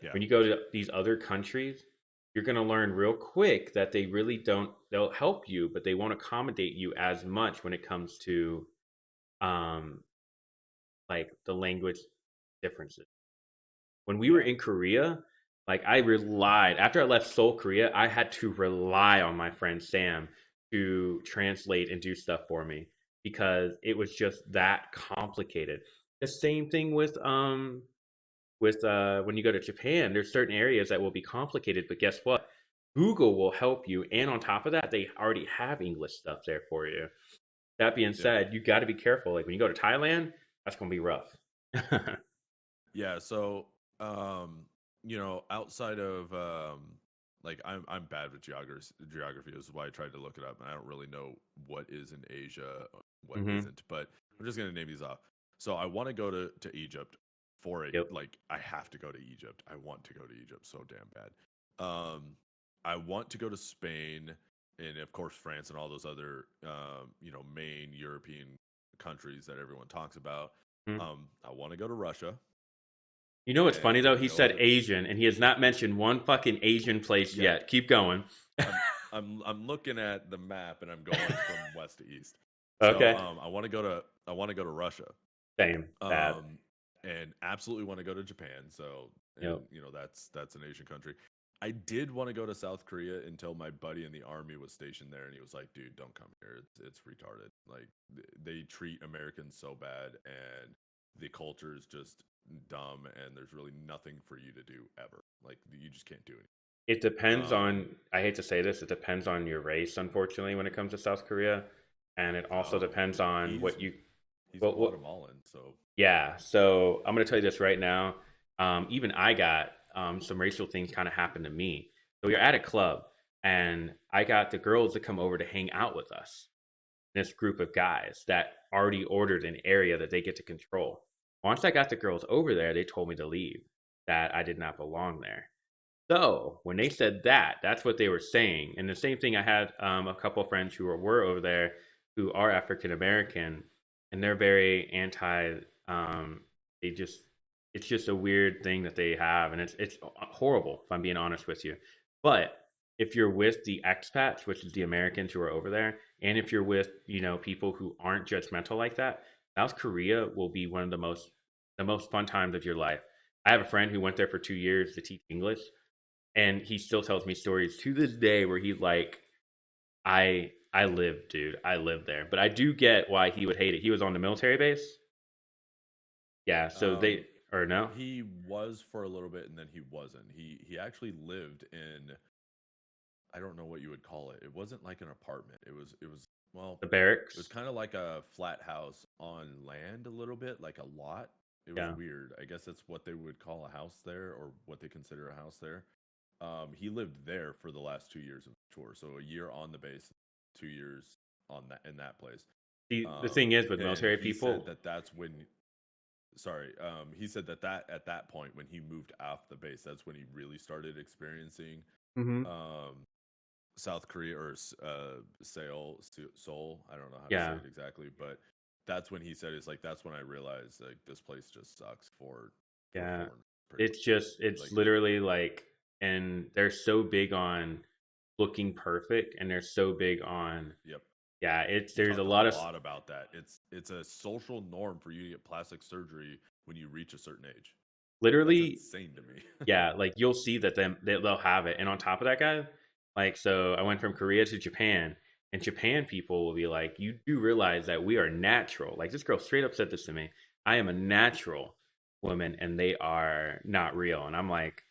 Yeah, when you go to these other countries, you're going to learn real quick that they really don't, they'll help you, but they won't accommodate you as much when it comes to um, like the language differences. When we were yeah, in Korea, like I relied after I left Seoul, Korea, I had to rely on my friend Sam to translate and do stuff for me because it was just that complicated. The same thing with when you go to Japan, there's certain areas that will be complicated, but guess what? Google will help you, and on top of that, they already have English stuff there for you. That being yeah, said, you got to be careful. Like when you go to Thailand, that's gonna be rough. yeah. So, outside of like I'm bad with geography. Geography is why I tried to look it up, and I don't really know what is in Asia, what Hmm. isn't. But I'm just gonna name these off. So I want to go to Egypt for it. Yep. Like I have to go to Egypt. I want to go to Egypt so damn bad. I want to go to Spain and of course France and all those other main European countries that everyone talks about. Mhm. I want to go to Russia. You know what's funny And though? you He know said what? Asian, and he has not mentioned one fucking Asian place Yeah, yet. Keep going. I'm I'm looking at the map and I'm going from west to east. So Okay. I want to go to Russia. Same. Bad. Um, and absolutely want to go to Japan. So, and Yep. you know that's an Asian country. I did want to go to South Korea until my buddy in the army was stationed there, and he was like, "Dude, don't come here. It's retarded. Like they treat Americans so bad, and the culture is just dumb, and there's really nothing for you to do ever. Like you just can't do it." It depends Um, on, I hate to say this, it depends on your race, unfortunately, when it comes to South Korea. And it also oh, depends on he's what you, he's what, Guatemalan, so yeah. So I'm going to tell you this right now. Even I got some racial things kind of happened to me. So we were at a club, and I got the girls to come over to hang out with us. This group of guys that already ordered an area that they get to control. Once I got the girls over there, they told me to leave, that I did not belong there. So when they said that, that's what they were saying. And the same thing, I had a couple of friends who were over there who are African American, and they're very anti. They just, it's just a weird thing that they have, and it's horrible if I'm being honest with you. But if you're with the expats, which is the Americans who are over there, and if you're with people who aren't judgmental like that, South Korea will be one of the most fun times of your life. I have a friend who went there for 2 years to teach English, and he still tells me stories to this day where he's like, I live, dude, I live there. But I do get why he would hate it. He was on the military base. Yeah, so um, they, or no, he was for a little bit, and then he wasn't. He actually lived in, I don't know what you would call it. It wasn't like an apartment. It was well, the it was barracks. kind of like a flat house on land a little bit, like a lot. It was Yeah. weird. I guess that's what they would call a house there, or what they consider a house there. He lived there for the last 2 years of the tour, so a year on the base, 2 years on that in that place. The thing is with And military he said people. that that's when sorry, he said that at that point when he moved off the base, that's when he really started experiencing Hmm. um, South Korea, or Seoul. I don't know how to say Yeah, it exactly, but that's when he said it's like that's when I realized like this place just sucks for yeah. foreigners, pretty much. It's Like, literally like, and they're so big on looking perfect, and they're so big on, yep, yeah. It's he there's a talked a lot of, lot about that. It's a social norm for you to get plastic surgery when you reach a certain age. That's literally, insane to me. yeah, like you'll see that they'll have it. And on top of that, guy, like, so I went from Korea to Japan, and Japan people will be like, you do realize that we are natural. Like, this girl straight up said this to me, I am a natural woman, and they are not real. And I'm like,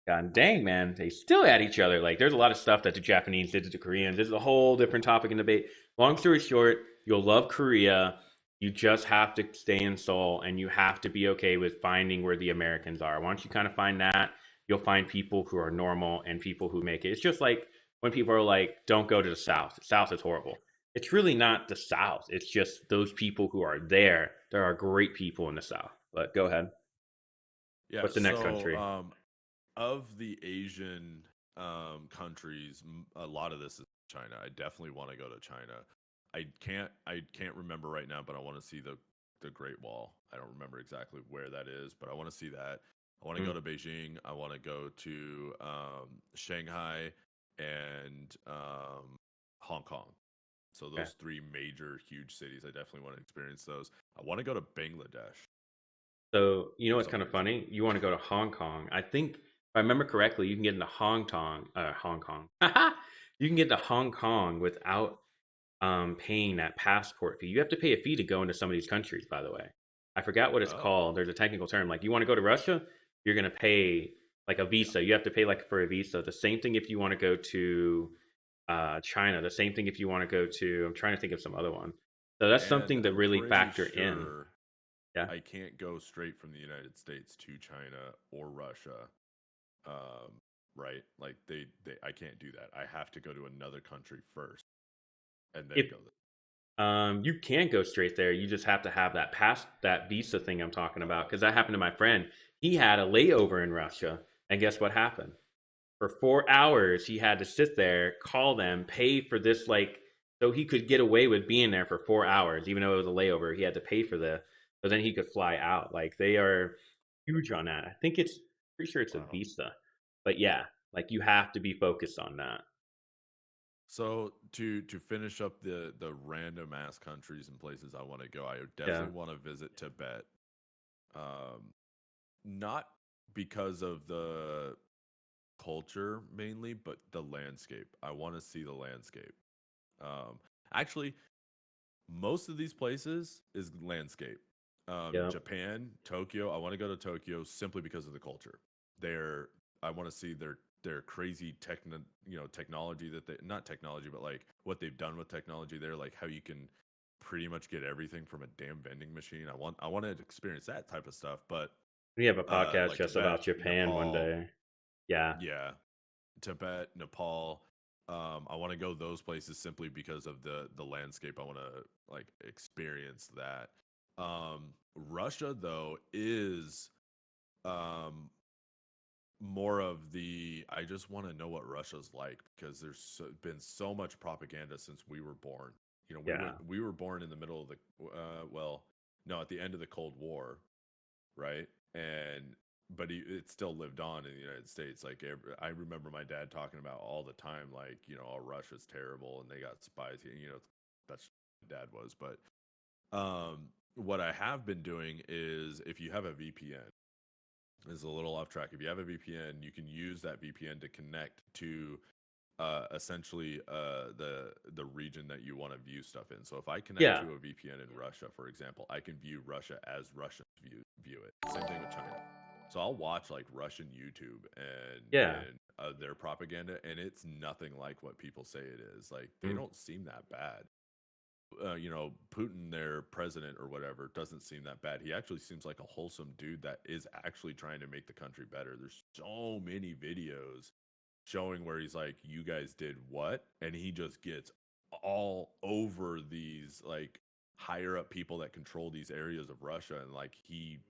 God dang, man, they still at each other. Like, there's a lot of stuff that the Japanese did to the Koreans. This is a whole different topic and debate. Long story short, you'll love Korea. You just have to stay in Seoul, and you have to be okay with finding where the Americans are. Once you kind of find that, you'll find people who are normal and people who make it. It's just like when people are like, don't go to the South. The South is horrible. It's really not the South. It's just those people who are there. There are great people in the South. But go ahead. Yeah. What's the next So, country? of the Asian countries, a lot of this is China. I definitely want to go to China. I can't remember right now, but I want to see the Great Wall. I don't remember exactly where that is, but I want to see that. I want to Mm, go to Beijing. I want to go to Shanghai and Hong Kong. So okay. those three major, huge cities, I definitely want to experience those. I want to go to Bangladesh So, you know for what's some kind of reason. funny? You want to go to Hong Kong. I think, if I remember correctly, you can get into Hong Kong. You can get to Hong Kong without paying that passport fee. You have to pay a fee to go into some of these countries, by the way. I forgot what it's Oh, called. There's a technical term. Like, you want to go to Russia, you're going to pay like a yeah. visa. You have to pay like for a visa. The same thing if you want to go to China. The same thing if you want to go to, I'm trying to think of some other one. So that's And something to I'm really pretty factor in. sure Yeah. I can't go straight from the United States to China or Russia. Right? Like I can't do that. I have to go to another country first and then If go there. You can go straight there. You just have to have that visa thing I'm talking about. Because that happened to my friend. He had a layover in Russia, and guess what happened? For 4 hours, he had to sit there, call them, pay for this, like, so he could get away with being there for 4 hours, even though it was a layover. He had to pay for this, so then he could fly out. Like, they are huge on that. I think it's pretty sure it's a Wow. visa, but yeah, like you have to be focused on that. So to finish up the random ass countries and places I want to go, I Yeah, definitely want to visit Tibet. Um, Not because of the culture mainly, but the landscape. I want to see the landscape. Um, Actually, most of these places is landscape. yeah, Japan, Tokyo. I want to go to Tokyo simply because of the culture. They're I want to see their crazy technology that they not technology, but like what they've done with technology there, like how you can pretty much get everything from a damn vending machine. I want to experience that type of stuff, but we have a podcast like just Tibet, about Japan one Nepal, day. Yeah, yeah, Tibet, Nepal. I want to go those places simply because of the landscape. I want to like experience that. Russia though is um, more of the I just want to know what Russia's like because been so much propaganda since we were born. You know, yeah, we were born in the middle of the well, no, at the end of the Cold War, right? And but it still lived on in the United States. Like I remember my dad talking about all the time, like oh, Russia's terrible and they got spies. That's what dad was. But what I have been doing is if you have a VPN, this is a little off track. If you have a VPN, you can use that VPN to connect to essentially the region that you want to view stuff in. So if I connect yeah. to a VPN in Russia, for example, I can view Russia as Russians view it. Same thing with China. So I'll watch like Russian YouTube Yeah. and their propaganda, and it's nothing like what people say it is. Like they Mm. don't seem that bad. Putin, their president or whatever, doesn't seem that bad. He actually seems like a wholesome dude that is actually trying to make the country better. There's so many videos showing where he's like, "You guys did what?" and he just gets all over these like higher up people that control these areas of Russia, and like he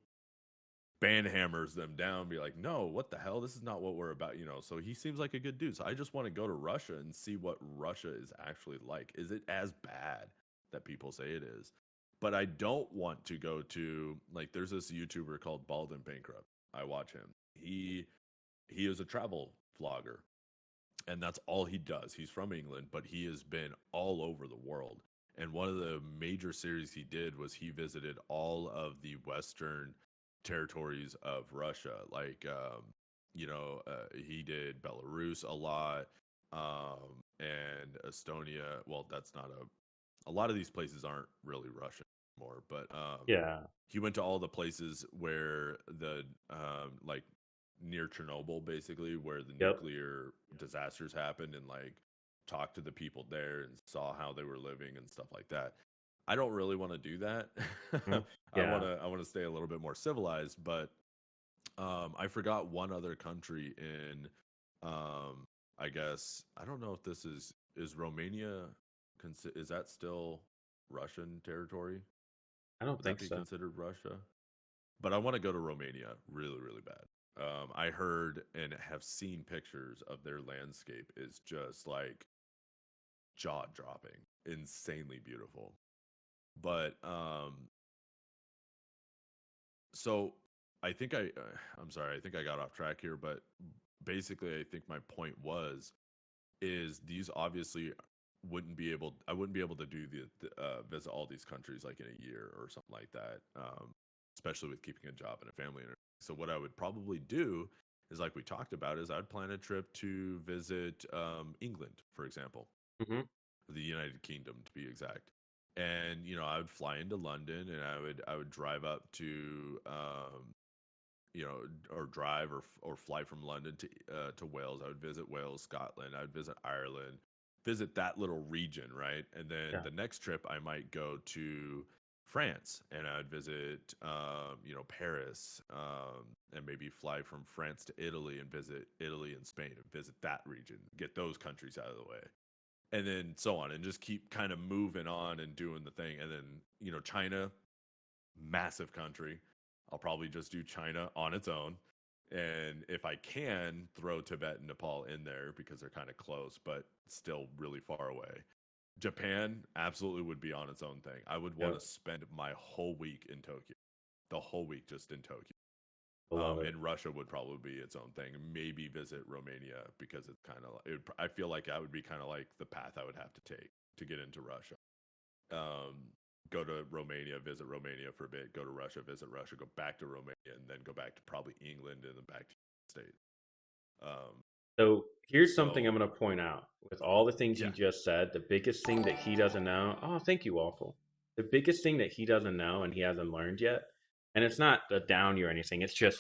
banhammers them down, be like, "No, what the hell? This is not what we're about." So he seems like a good dude. So I just want to go to Russia and see what Russia is actually like. Is it as bad that people say it is? But I don't want to go to like there's this YouTuber called Bald and Bankrupt. I watch him. He is a travel vlogger and that's all he does. He's from England, but he has been all over the world. And one of the major series he did was he visited all of the western territories of Russia. Like, he did Belarus a lot, and Estonia. Well, that's not a lot of these places aren't really Russian anymore, but Yeah. he went to all the places where the like near Chernobyl, basically, where the Yep. nuclear disasters happened, and like talked to the people there and saw how they were living and stuff like that. I don't really want to do that. Mm. I want Yeah. to I want to stay a little bit more civilized, but I forgot one other country in I guess I don't know if this is Romania is that still Russian territory? I don't Would that think be so. considered Russia? But I want to go to Romania really, really bad. I heard and have seen pictures of their landscape is just like jaw dropping, insanely beautiful. But so I think I'm sorry, I think I got off track here, but basically I think my point was is these obviously I wouldn't be able to do the visit all these countries like in a year or something like that, especially with keeping a job and a family and everything. So what I would probably do is like we talked about is I'd plan a trip to visit England, for example, Hmm. the United Kingdom to be exact. And I would fly into London and I would drive up to or drive or fly from London to Wales. I would visit Wales, Scotland. I would visit Ireland, visit that little region, right? And then Yeah. the next trip, I might go to France and I'd visit, Paris, and maybe fly from France to Italy and visit Italy and Spain and visit that region, get those countries out of the way. And then so on, and just keep kind of moving on and doing the thing. And then, China, massive country. I'll probably just do China on its own. And if I can, throw Tibet and Nepal in there because they're kind of close, but still really far away. Japan absolutely would be on its own thing. I would want Yep. to spend my whole week in Tokyo, the whole week just in Tokyo. I love it. And Russia would probably be its own thing. Maybe visit Romania because it's kind of. I feel like that would be kind of like the path I would have to take to get into Russia. Go to Romania, visit Romania for a bit. Go to Russia, visit Russia. Go back to Romania, and then go back to probably England, and then back to the States. Um, So here's something I'm so going to point out. With all the things you yeah, just said, the biggest thing that he doesn't know. Oh, thank you, Waffle. The biggest thing that he doesn't know and he hasn't learned yet, and it's not a down you or anything. It's just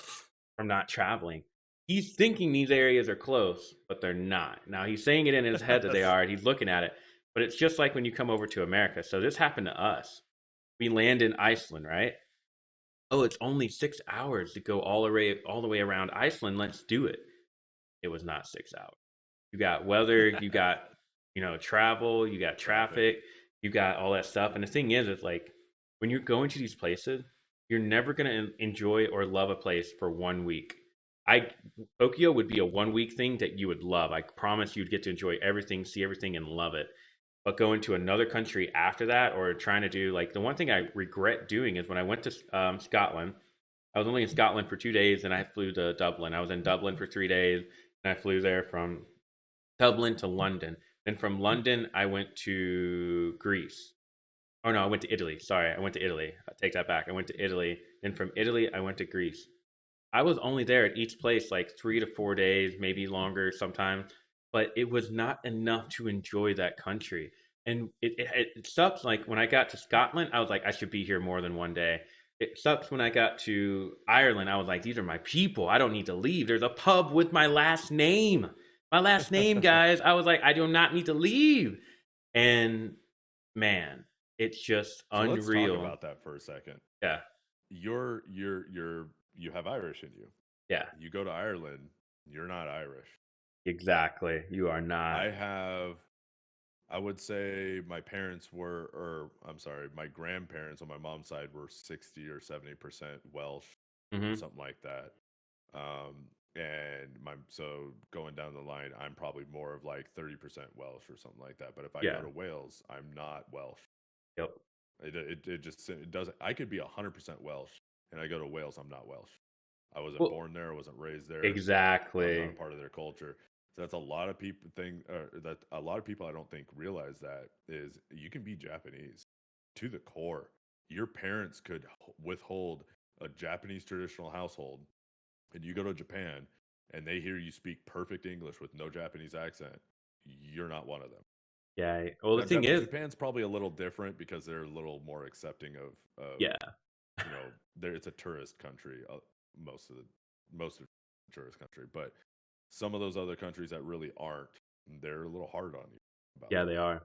from not traveling. He's thinking these areas are close, but they're not. Now he's saying it in his head that they are, and he's looking at it. But it's just like when you come over to America. So this happened to us. We land in Iceland, right? Oh, it's only 6 hours to go all the way around Iceland. Let's do it. It was not 6 hours. You got weather, you got travel, you got traffic. traffic, you got all that stuff. And the thing is, it's like when you're going to these places, you're never gonna enjoy or love a place for 1 week. I Tokyo would be a 1 week thing that you would love. I promise you'd get to enjoy everything, see everything, and love it. But going to another country after that, or trying to do like the one thing I regret doing is when I went to Scotland. I was only in Scotland for 2 days, and I flew to Dublin. I was in Dublin for 3 days, and I flew there from Dublin to London. Then from London, I went to Greece. Oh no, I went to Italy. Sorry, I went to Italy. I take that back. I went to Italy. Then from Italy, I went to Greece. I was only there at each place like 3 to 4 days, maybe longer sometimes, but it was not enough to enjoy that country. And it sucks. Like when I got to Scotland, I was like, I should be here more than one day. It sucks when I got to Ireland. I was like, these are my people. I don't need to leave. There's a pub with my last name. My last name, guys. I was like, I do not need to leave. And man, it's just So let's talk unreal. about that for a second. Yeah, You have Irish in you. yeah, You go to Ireland, you're not Irish. exactly. You are not. I have I would say my parents were, or I'm sorry, my grandparents on my mom's side were 60 or 70% Welsh, Hmm. something like that. And so going down the line, I'm probably more of like 30% Welsh or something like that. But if I go Yeah. to Wales, I'm not Welsh. Yep. It just, it doesn't, I could be 100% Welsh and I go to Wales, I'm not Welsh. I wasn't Well, born there, I wasn't raised there, so I'm not a exactly. part of their culture. So that's a lot of people think, that a lot of people I don't think realize that is you can be Japanese to the core. Your parents could withhold a Japanese traditional household, and you go to Japan and they hear you speak perfect English with no Japanese accent. You're not one of them. Yeah. Well, the Now, thing is, Japan's probably a little different because they're a little more accepting of yeah. it's a tourist country. Most of the tourist country, but some of those other countries that really aren't, they're a little hard on you about Yeah, that. they are.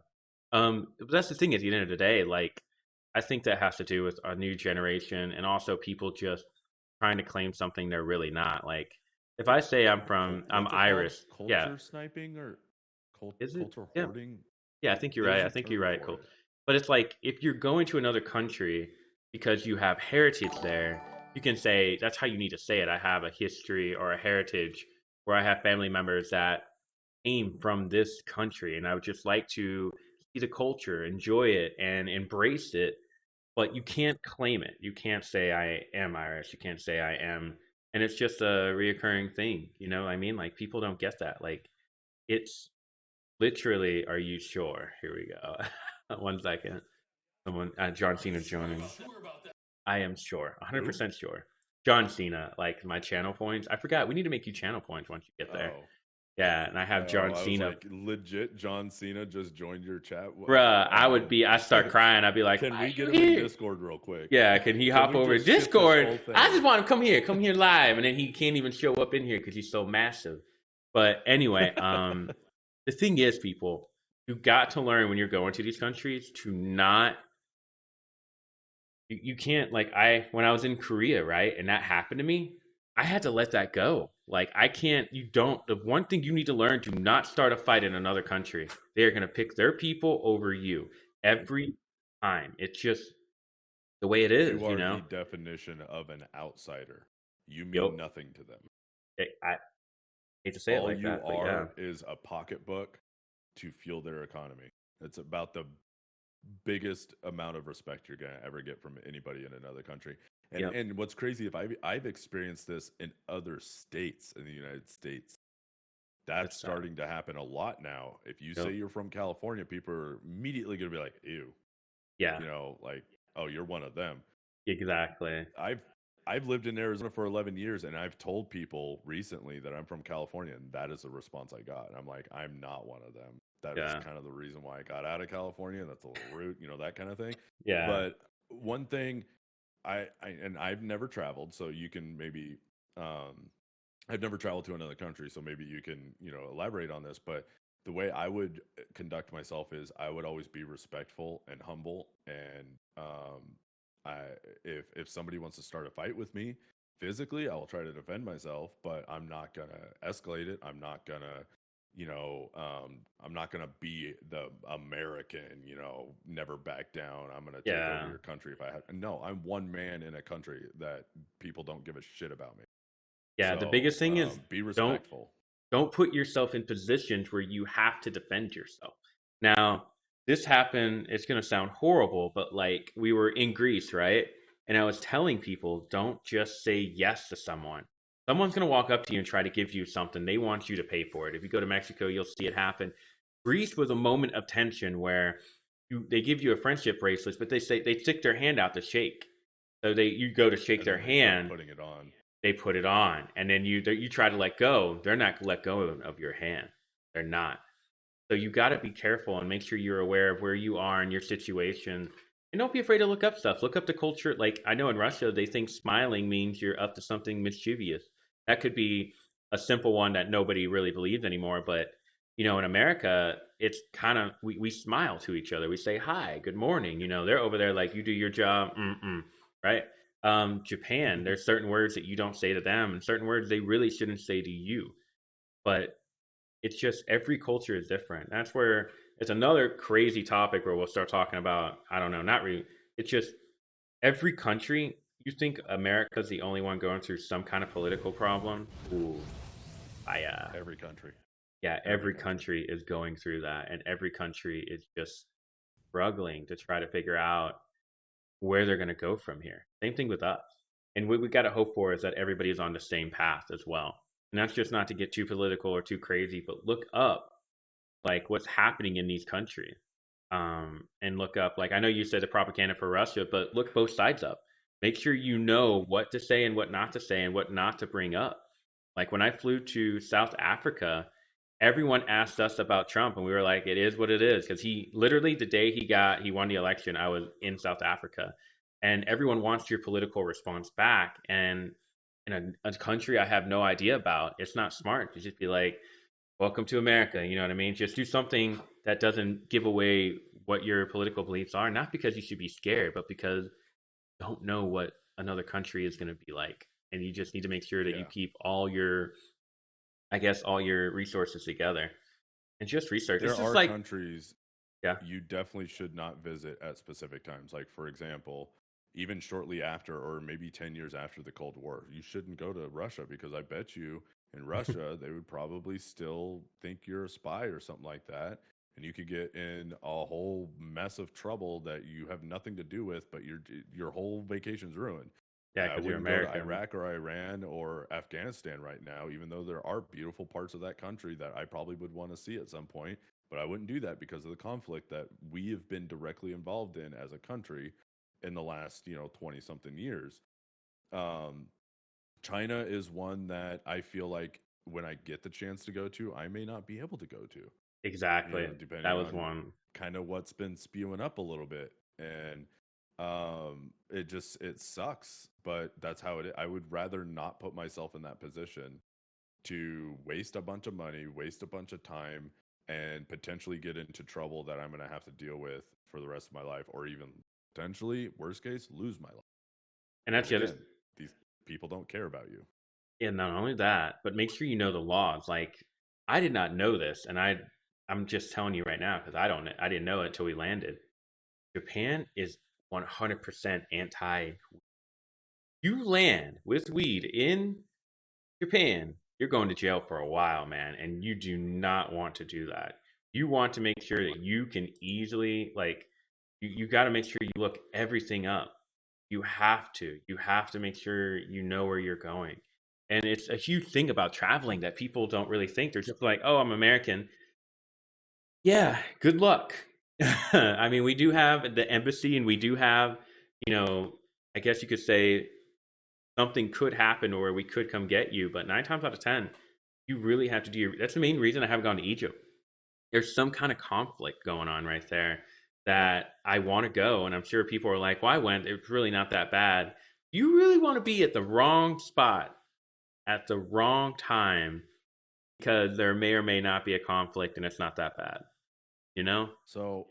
But that's the thing at the end of the day, like, I think that has to do with our new generation and also people just trying to claim something they're really not. Like, if I say I'm What's it called? Irish, yeah, Culture sniping or is it? culture Yeah. hoarding? Yeah, I think you're right. There's I a think you're term right. for Cool. it. But it's like if you're going to another country because you have heritage there, you can say that's how you need to say it. I have a history or a heritage where I have family members that came from this country, and I would just like to see the culture, enjoy it, and embrace it. But you can't claim it. You can't say I am Irish. You can't say I am, and it's just a reoccurring thing. You know what I mean? Like people don't get that. Like it's literally, are you sure? Here we go. 1 second. Someone, John Cena joining. I am sure, Who? 100% sure. John Cena, like my channel points. I forgot. We need to make you channel points once you get there. Oh, Yeah, and I have oh, John I was Cena. like, legit. John Cena just joined your chat. Bruh, I start crying. I'd be like, Can why we are you get him in here? Discord real quick? Yeah, can he Can hop we over to just shift this Discord? whole I thing? just want him to come here live, and then he can't even show up in here because he's so massive. But anyway, the thing is, people, you got to learn when you're going to these countries to not. You can't like I when I was in Korea, right, and that happened to me. I had to let that go. Like I can't. You don't. The one thing you need to learn: do not start a fight in another country. They are going to pick their people over you every time. It's just the way it You is, you are know. the definition of an outsider. You Yep. mean nothing to them. I hate to say it All like you that, but yeah. are is a pocketbook to fuel their economy. It's about the biggest amount of respect you're going to ever get from anybody in another country. Yep. And what's crazy, if I've experienced this in other states in the United States. That's It's sad. starting to happen a lot now. If you say Yep. you're from California, people are immediately going to be like, "Ew," Yeah. like, "Oh, you're one of them." Exactly. I've I've lived in Arizona for 11 years, and I've told people recently that I'm from California, and that is the response I got. And I'm like, I'm not one of them. That is Yeah. kind of the reason why I got out of California. That's a little rude, that kind of thing. Yeah. But one thing and I've never traveled, so you can maybe um, I've never traveled to another country, so maybe you can, elaborate on this. But the way I would conduct myself is I would always be respectful and humble. And I, if somebody wants to start a fight with me physically, I will try to defend myself, but I'm not gonna escalate it. I'm not gonna, I'm not gonna be the American, never back down. I'm gonna take over Yeah. your country if I have. No, I'm one man in a country that people don't give a shit about me. Yeah. The So biggest thing is be don't respectful. don't put yourself in positions where you have to defend yourself. Now, this happened, it's going to sound horrible, but like we were in Greece, right? And I was telling people, don't just say yes to someone. Someone's going to walk up to you and try to give you something. They want you to pay for it. If you go to Mexico, you'll see it happen. Greece was a moment of tension where they give you a friendship bracelet, but they stick their hand out to shake. So you go to shake And their then they start hand, putting it on. they put it on, and then you try to let go. They're not going to let go of your hand. They're not. So you got to be careful and make sure you're aware of where you are in your situation, and don't be afraid to look up stuff. Look up the culture. Like I know in Russia, they think smiling means you're up to something mischievous. That could be a simple one that nobody really believes anymore. But in America, it's kind of we smile to each other. We say hi, good morning. They're over there like you do your job, right? Japan, there's certain words that you don't say to them, and certain words they really shouldn't say to you. But it's just every culture is different. That's where it's another crazy topic where we'll start talking about. I don't know, not really. It's just every country. You think America's the only one going through some kind of political problem? Ooh, I Every country. yeah, Every every country. country is going through that, and every country is just struggling to try to figure out where they're going to go from here. Same thing with us. And what we got to hope for is that everybody is on the same path as well. And that's just not to get too political or too crazy, but look up like what's happening in these countries. And look up, like I know you said the propaganda for Russia, but look both sides up. Make sure you know what to say and what not to say and what not to bring up. Like when I flew to South Africa, everyone asked us about Trump, and we were like, "It is what it is," because he literally the day he won the election, I was in South Africa, and everyone wants your political response back. And in a country I have no idea about, it's not smart to just be like, "Welcome to America." You know what I mean? Just do something that doesn't give away what your political beliefs are, not because you should be scared, but because you don't know what another country is going to be like, and you just need to make sure that you Yeah. keep all your, I guess, all your resources together and just research. It's There just are like, countries yeah, you definitely should not visit at specific times. Like, for example, even shortly after, or maybe 10 years after the Cold War, you shouldn't go to Russia because I bet you in Russia, they would probably still think you're a spy or something like that. And you could get in a whole mess of trouble that you have nothing to do with, but your whole vacation's ruined. yeah, I because you're wouldn't go to American. Iraq or Iran or Afghanistan right now, even though there are beautiful parts of that country that I probably would want to see at some point. But I wouldn't do that because of the conflict that we have been directly involved in as a country in the last, 20 something years. Um, China is one that I feel like when I get the chance to go to, I may not be able to go to, Exactly. That depending was on one. kind of what's been spewing up a little bit. And it sucks, but that's how it is. I would rather not put myself in that position to waste a bunch of money, waste a bunch of time, and potentially get into trouble that I'm going to have to deal with for the rest of my life, or even potentially, worst case, lose my life. And Because that's the other, again, these people don't care about you. and not only that, but make sure you know the laws. Like, I did not know this, and I'm just telling you right now because I didn't know it until we landed. Japan is 100% anti. You land with weed in Japan, you're going to jail for a while, man, and you do not want to do that. You want to make sure that you can easily, like, you got to make sure you look everything up. You have to make sure you know where you're going. And it's a huge thing about traveling that people don't really think. They're just like, oh, I'm American. Yeah, good luck. I mean, we do have the embassy and we do have, you know, I guess you could say something could happen or we could come get you, but 9 times out of 10, you really have to do your. That's the main reason I haven't gone to Egypt. There's some kind of conflict going on right there that I want to go. And I'm sure people are like, well, I went. It's really not that bad. You really want to be at the wrong spot at the wrong time because there may or may not be a conflict and it's not that bad, you know? So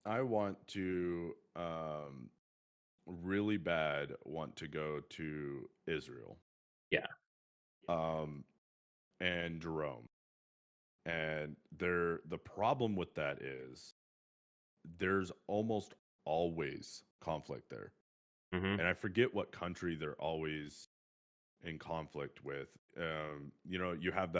I want to really bad want to go to Israel Yeah. um, and Jerome. And the problem with that is there's almost always conflict there. Mm-hmm. And I forget what country they're always in conflict with. You have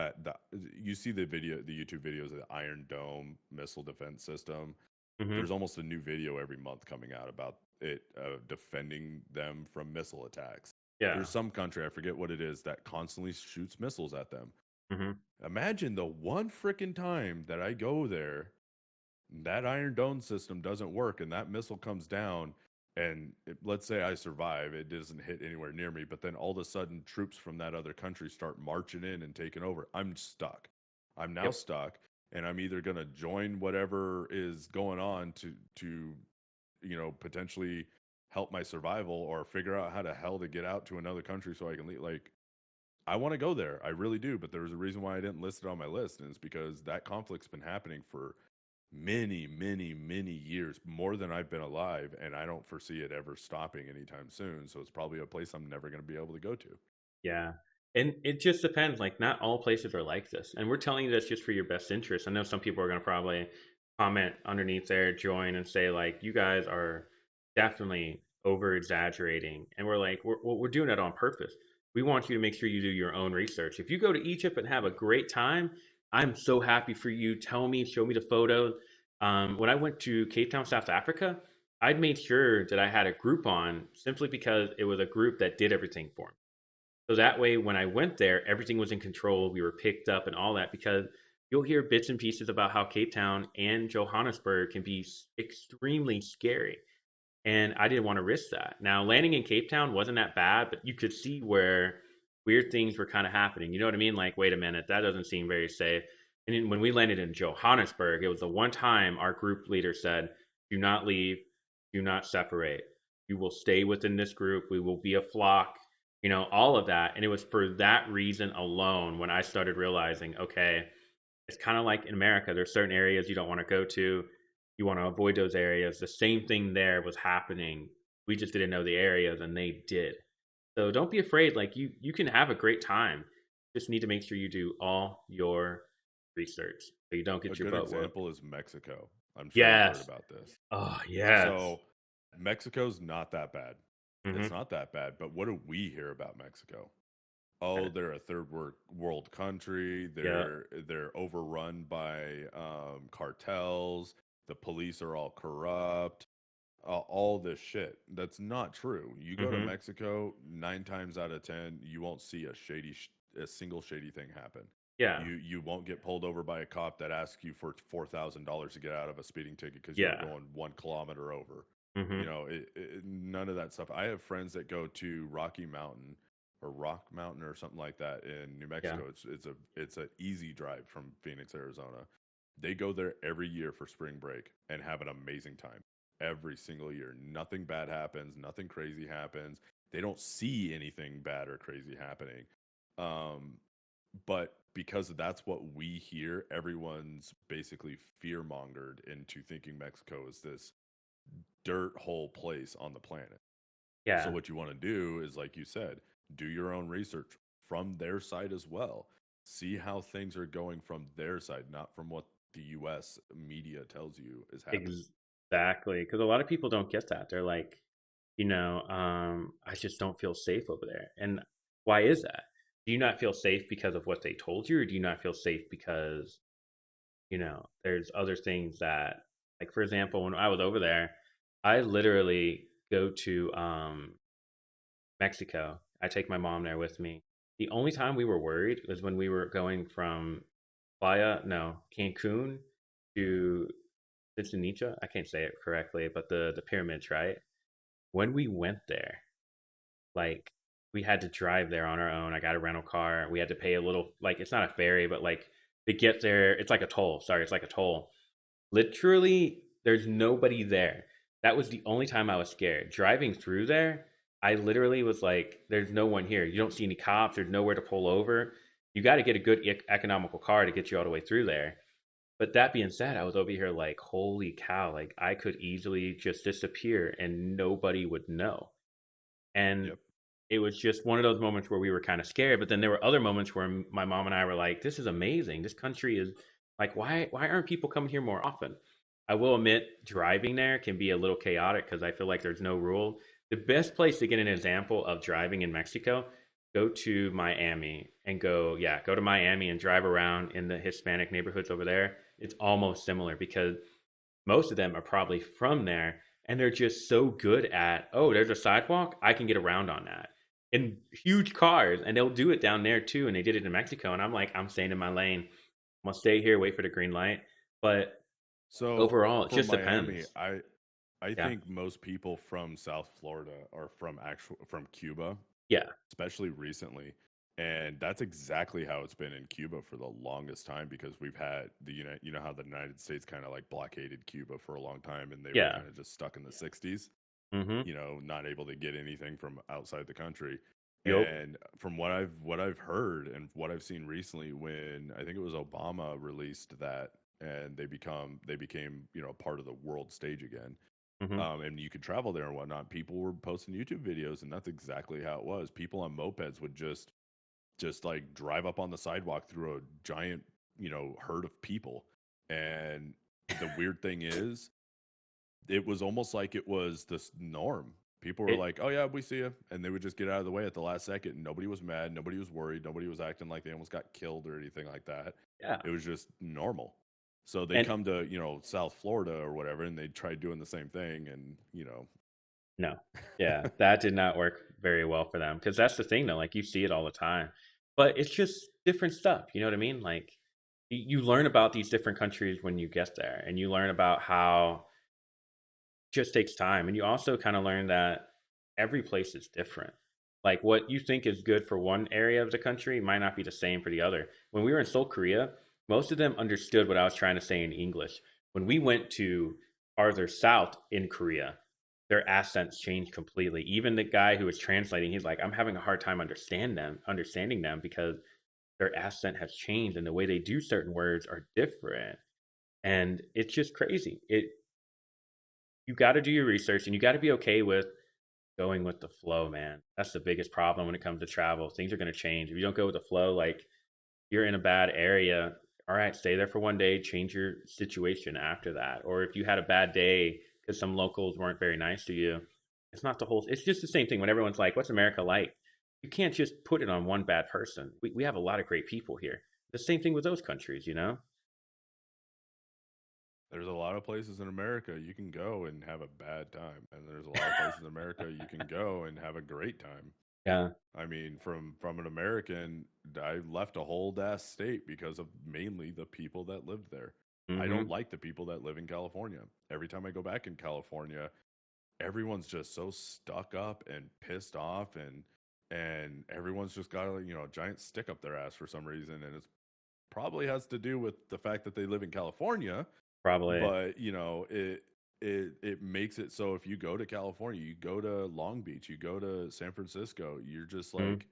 you see the YouTube videos of the Iron Dome missile defense system. Mm-hmm. There's almost a new video every month coming out about it defending them from missile attacks. Yeah. There's some country, I forget what it is, that constantly shoots missiles at them. Mm-hmm. Imagine the one freaking time that I go there, that Iron Dome system doesn't work, and that missile comes down, and let's say I survive, it doesn't hit anywhere near me, but then all of a sudden troops from that other country start marching in and taking over. I'm stuck. I'm now Yep. stuck, and I'm either going to join whatever is going on to potentially help my survival, or figure out how the hell to get out to another country so I can leave. Like, I want to go there. I really do. But there's a reason why I didn't list it on my list. And it's because that conflict's been happening for many, many, many years, more than I've been alive. And I don't foresee it ever stopping anytime soon. So it's probably a place I'm never going to be able to go to. Yeah. And it just depends. Like, not all places are like this. And we're telling you this just for your best interest. I know some people are going to probably comment underneath there, join, and say, like, you guys are definitely over exaggerating. And we're like, we're doing it on purpose. We want you to make sure you do your own research. If you go to Egypt and have a great time, I'm so happy for you. Tell me, show me the photos. When I went to Cape Town, South Africa, I'd made sure that I had a group on simply because it was a group that did everything for me. So that way, when I went there, everything was in control. We were picked up and all that because you'll hear bits and pieces about how Cape Town and Johannesburg can be extremely scary. And I didn't want to risk that. Now, landing in Cape Town wasn't that bad, but you could see where weird things were kind of happening. You know what I mean? Like, wait a minute, that doesn't seem very safe. And then when we landed in Johannesburg, it was the one time our group leader said, do not leave, do not separate. You will stay within this group. We will be a flock, all of that. And it was for that reason alone when I started realizing, okay, it's kind of like in America, there's certain areas you don't want to go to. You want to avoid those areas. The same thing there was happening. We just didn't know the areas and they did. So don't be afraid. Like you can have a great time. Just need to make sure you do all your research so you don't A get your good butt whooped. example is Mexico. I'm sure you've heard Yes. about this. Oh, yes. So Mexico's not that bad. It's Mm-hmm. not that bad. But what do we hear about Mexico? Uh, Oh, they're a world country. Yeah. They're overrun by cartels. The police are all corrupt. All this shit. That's not true. You go to Mm-hmm. Mexico, 9 times out of 10, you won't see a single shady thing happen. Yeah. You won't get pulled over by a cop that asks you for $4,000 to get out of a speeding ticket because you were Yeah. going 1 kilometer over. Mm-hmm. None of that stuff. I have friends that go to Rocky Mountain or Rock Mountain or something like that in New Yeah. Mexico. It's an easy drive from Phoenix, Arizona. They go there every year for spring break and have an amazing time every single year. Nothing bad happens, nothing crazy happens. They don't see anything bad or crazy happening. Um, but because that's what we hear, everyone's basically fear mongered into thinking Mexico is this dirt hole place on the planet. So Yeah. what you want to do is, like you said, do your own research from their side as well. See how things are going from their side, not from what the US media tells you is happening. Exactly. Because a lot of people don't get that. They're like, I just don't feel safe over there. And why is that? Do you not feel safe because of what they told you, or do you not feel safe because, there's other things that, like, for example, when I was over there, I literally go to Mexico. I take my mom there with me. The only time we were worried was when we were going from Cancun to Chichen Itza. I can't say it correctly, but the pyramids, right? When we went there, like we had to drive there on our own. I got a rental car. We had to pay a little, like it's not a ferry, but like to get there, it's like a toll. Sorry, it's like a toll. Literally, there's nobody there. That was the only time I was scared. Driving through there, I literally was like, there's no one here. You don't see any cops. There's nowhere to pull over. You got to get a good economical car to get you all the way through there. But that being said, I was over here like, holy cow, like I could easily just disappear and nobody would know. And Yep. it was just one of those moments where we were kind of scared. But then there were other moments where my mom and I were like, this is amazing. This country is like, why aren't people coming here more often? I will admit, driving there can be a little chaotic because I feel like there's no rule. The best place to get an example of driving in Mexico, go to Miami and go to Miami and drive around in the Hispanic neighborhoods over there. It's almost similar because most of them are probably from there and they're just so good at, oh, there's a sidewalk, I can get around on that in huge cars, and they'll do it down there too. And they did it in Mexico, and I'm like, I'm staying in my lane. I'm gonna stay here, wait for the green light. But So overall, it for just Miami, depends. I Yeah, think most people from South Florida are from Cuba, yeah, especially recently. And that's exactly how it's been in Cuba for the longest time because we've had you know how the United States kind of like blockaded Cuba for a long time and they were yeah. kind of just stuck in the 60s, Mm-hmm. you know, not able to get anything from outside the country. Yup. And from what I've heard and what I've seen recently, when I think it was Obama released that, and they became you know part of the world stage again, Mm-hmm. and you could travel there and whatnot. People were posting YouTube videos, and that's exactly how it was. People on mopeds would just like drive up on the sidewalk through a giant you know herd of people, and the weird thing is it was almost like it was this norm. People were It, like, "Oh yeah, we see you," and they would just get out of the way at the last second. And nobody was mad, nobody was worried, nobody was acting like they almost got killed or anything like that. yeah. It was just normal. So they And come to you know South Florida or whatever, and they try doing the same thing, and you know, no, yeah, that did not work very well for them because that's the thing, though. Like you see it all the time, but it's just different stuff. You know what I mean? Like you learn about these different countries when you get there, and you learn about how just takes time. And you also kind of learn that every place is different. Like what you think is good for one area of the country might not be the same for the other. When we were in Seoul, Korea, most of them understood what I was trying to say in English. When we went to farther south in Korea, their accents changed completely. Even the guy who was translating, he's like, I'm having a hard time understanding them because their accent has changed and the way they do certain words are different. And it's just crazy. It You got to do your research and you got to be okay with going with the flow, man. That's the biggest problem when it comes to travel. Things are going to change. If you don't go with the flow, like you're in a bad area, all right, stay there for one day, change your situation after that. Or if you had a bad day because some locals weren't very nice to you, it's just the same thing when everyone's like, what's America like? You can't just put it on one bad person. We have a lot of great people here. The same thing with those countries, you know? there's a lot of places in America you can go and have a bad time, and there's a lot of places in America you can go and have a great time. Yeah. I mean, from an American, I left a whole ass state because of mainly the people that lived there. I don't Mm-hmm. like the people that live in California. Every time I go back in California, everyone's just so stuck up and pissed off, and everyone's just got a you know a giant stick up their ass for some reason, and it's probably has to do with the fact that they live in California. Probably. But you know it makes it so if you go to California, you go to Long Beach, you go to San Francisco, you're just Mm-hmm. like,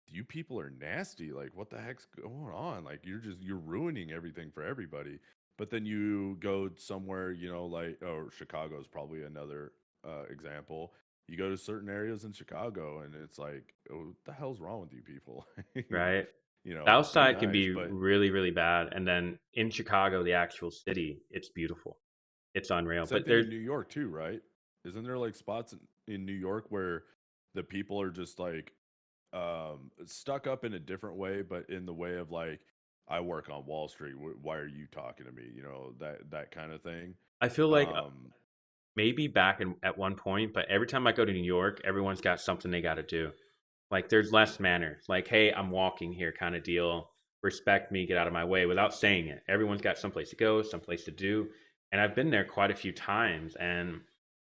you people are nasty. Like, what the heck's going on? Like, you're ruining everything for everybody. But then you go somewhere, you know, like oh, Chicago is probably another example. You go to certain areas in Chicago, and it's like, oh, what the hell's wrong with you people? Right. You The know, be outside can nice, be but really, really bad. And then in Chicago, the actual city, it's beautiful. It's unreal. same But thing there's in New York too, right? Isn't there like spots in New York where the people are just like stuck up in a different way, but in the way of like, I work on Wall Street. Why are you talking to me? You know, that kind of thing. I feel like Um, maybe back at one point, but every time I go to New York, everyone's got something they got to do. Like there's less manners. Like, hey, I'm walking here kind of deal. Respect me, get out of my way without saying it. Everyone's got someplace to go, someplace to do. And I've been there quite a few times and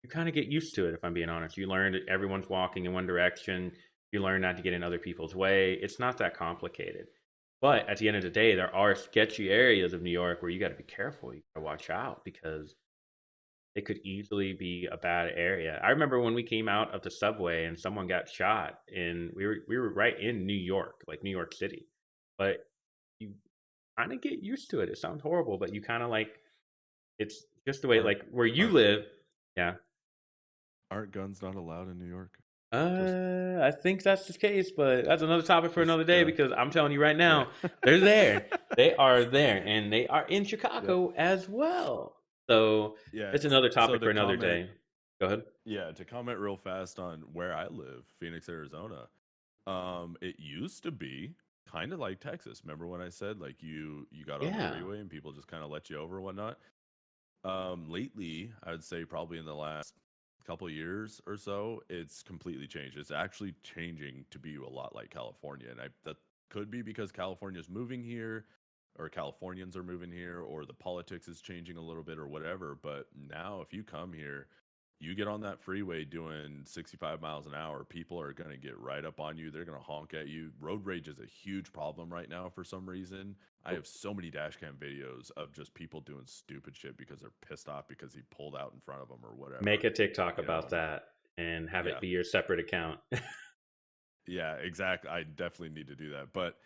you kind of get used to it if I'm being honest. You learn that everyone's walking in one direction. You learn not to get in other people's way. It's not that complicated. But at the end of the day, there are sketchy areas of New York where you got to be careful. You got to watch out because it could easily be a bad area. I remember when we came out of the subway and someone got shot and we were right in New York, like New York City. But you kind of get used to it. It sounds horrible, but you kind of like it's just the way Aren't like where you aren't live. Yeah. aren't guns not allowed in New York? Just I think that's the case, but that's another topic for just another day because I'm telling you right yeah. now, they're there. They are there, and they are in Yep. Chicago as well. So Yeah. it's another So topic to for another comment, day. Go ahead. yeah, to comment real fast on where I live, Phoenix, Arizona. It used to be kind of like Texas. Remember when I said like you got on the Yeah. freeway and people just kind of let you over and whatnot? Lately, I would say probably in the last couple of years or so, it's completely changed. It's actually changing to be a lot like California, and that could be because California's moving here, or Californians are moving here, or the politics is changing a little bit, or whatever. But now, if you come here, you get on that freeway doing 65 miles an hour, people are going to get right up on you. They're going to honk at you. Road rage is a huge problem right now for some reason. I have so many dash cam videos of just people doing stupid shit because they're pissed off because he pulled out in front of them or Make whatever. a TikTok You about know, that and have it yeah, be your separate account. yeah, exactly. I definitely need to do that. But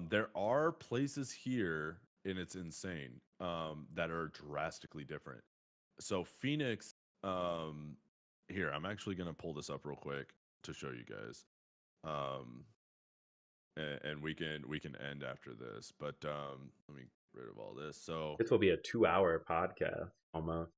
there are places here, and it's insane, that are drastically different. So Phoenix, um, here I'm actually gonna pull this up real quick to show you guys, um, and we can end after this. But let me get rid of all this. So This will be a 2 hour podcast almost.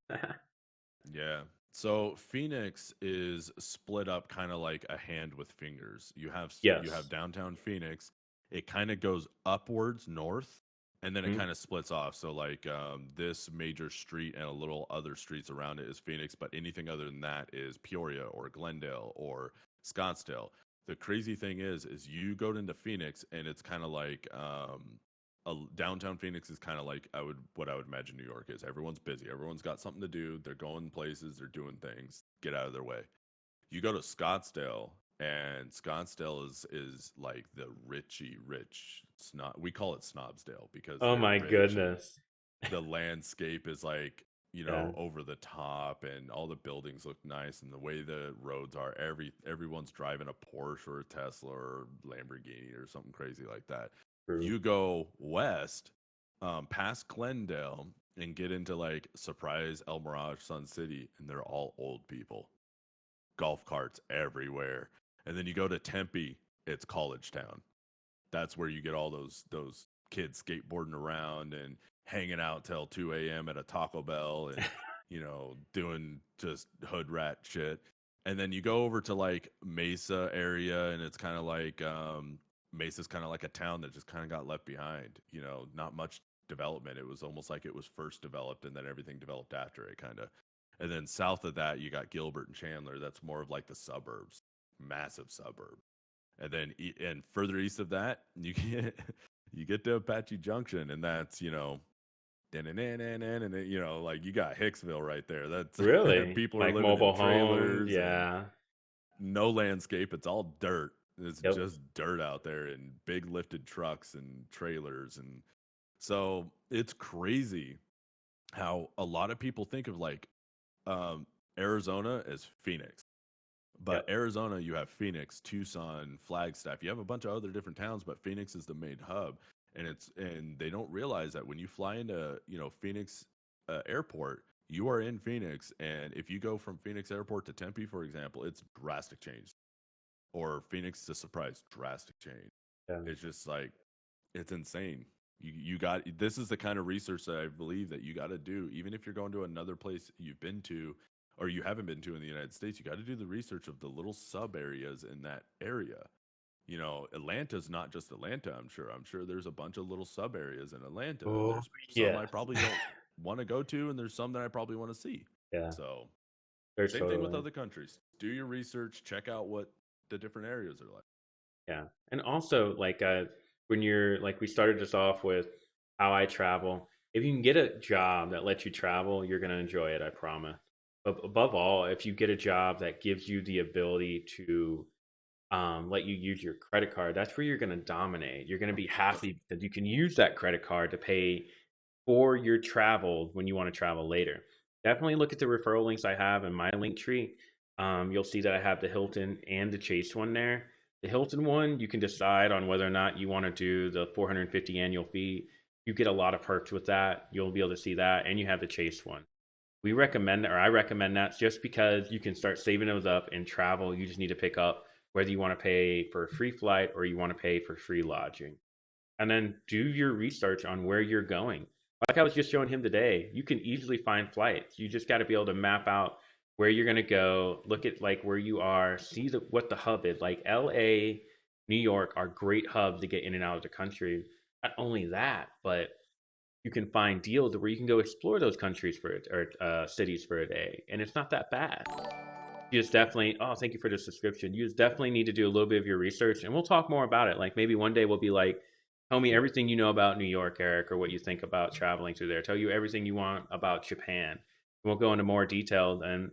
yeah. So Phoenix is split up kind of like a hand with fingers. You have Yes. downtown Phoenix. It kind of goes upwards north and then it Mhm. kind of splits off. So like this major street and a little other streets around it is Phoenix, but anything other than that is Peoria or Glendale or Scottsdale. The crazy thing is you go into Phoenix and it's kind of like downtown Phoenix is kind of like what I would imagine New York is. Everyone's busy. Everyone's got something to do. They're going places. They're doing things. Get out of their way. You go to Scottsdale, and Scottsdale is like the richy rich snob. We call it Snobsdale because Oh they're my rich and goodness. the landscape is like Yeah. over the top and all the buildings look nice and the way the roads are everyone's driving a Porsche or a Tesla or Lamborghini or something crazy like that. True. You go west, past Glendale and get into like Surprise, El Mirage, Sun City, and they're all old people, golf carts everywhere. And then you go to Tempe, it's College Town. That's where you get all those kids skateboarding around and hanging out till 2 a.m. at a Taco Bell and doing just hood rat shit. And then you go over to like Mesa area, and it's kind of like Mesa's kind of like a town that just kind of got left behind. Not much development. It was almost like it was first developed, and then everything developed after it, kind of. And then south of that, you got Gilbert and Chandler. That's more of like the suburbs, massive suburb. And then and further east of that, you get to Apache Junction, and that's and like you got Hicksville right there. That's Really? people are Like living in mobile homes? trailers and Yeah. no landscape. It's all dirt. It's Yep. just dirt out there and big lifted trucks and trailers, and so it's crazy how a lot of people think of like um, Arizona as Phoenix. But Yep. Arizona, you have Phoenix, Tucson, Flagstaff. You have a bunch of other different towns, but Phoenix is the main hub. And they don't realize that when you fly into Phoenix Airport, you are in Phoenix. And if you go from Phoenix Airport to Tempe, for example, it's drastic change. Or Phoenix to Surprise, drastic change. Yeah. It's just like it's insane. You got this is the kind of research that I believe that you got to do, even if you're going to another place you've been to or you haven't been to in the United States. You got to do the research of the little sub areas in that area. Atlanta's not just Atlanta. I'm sure there's a bunch of little sub areas in Atlanta, and Oh, there's some yeah. I probably don't want to go to, and there's some that I probably want to see. Yeah, So there's same thing with totally. other countries. Do your research, check out what the different areas are like. Yeah. And also, when you're like, we started this off with how I travel. If you can get a job that lets you travel, you're going to enjoy it, I promise. But above all, if you get a job that gives you the ability to let you use your credit card, that's where you're going to dominate. You're going to be happy because you can use that credit card to pay for your travel when you want to travel later. Definitely look at the referral links I have in my link tree. You'll see that I have the Hilton and the Chase one there. The Hilton one, you can decide on whether or not you want to do the 450 annual fee. You get a lot of perks with that. You'll be able to see that, and you have the Chase one. We recommend, or I recommend that just because you can start saving those up and travel. You just need to pick up whether you want to pay for a free flight or you want to pay for free lodging, and then do your research on where you're going. Like I was just showing him today, you can easily find flights. You just got to be able to map out where you're going to go, look at like where you are, see what the hub is. Like LA, New York are great hubs to get in and out of the country. Not only that, but you can find deals where you can go explore those countries for or cities for a day, and it's not that bad. You just definitely, oh, thank you for the subscription. You just definitely need to do a little bit of your research, and we'll talk more about it. Like maybe one day we'll be like, tell me everything you know about New York, Eric, or what you think about traveling through there. Tell you everything you want about Japan. And we'll go into more details. And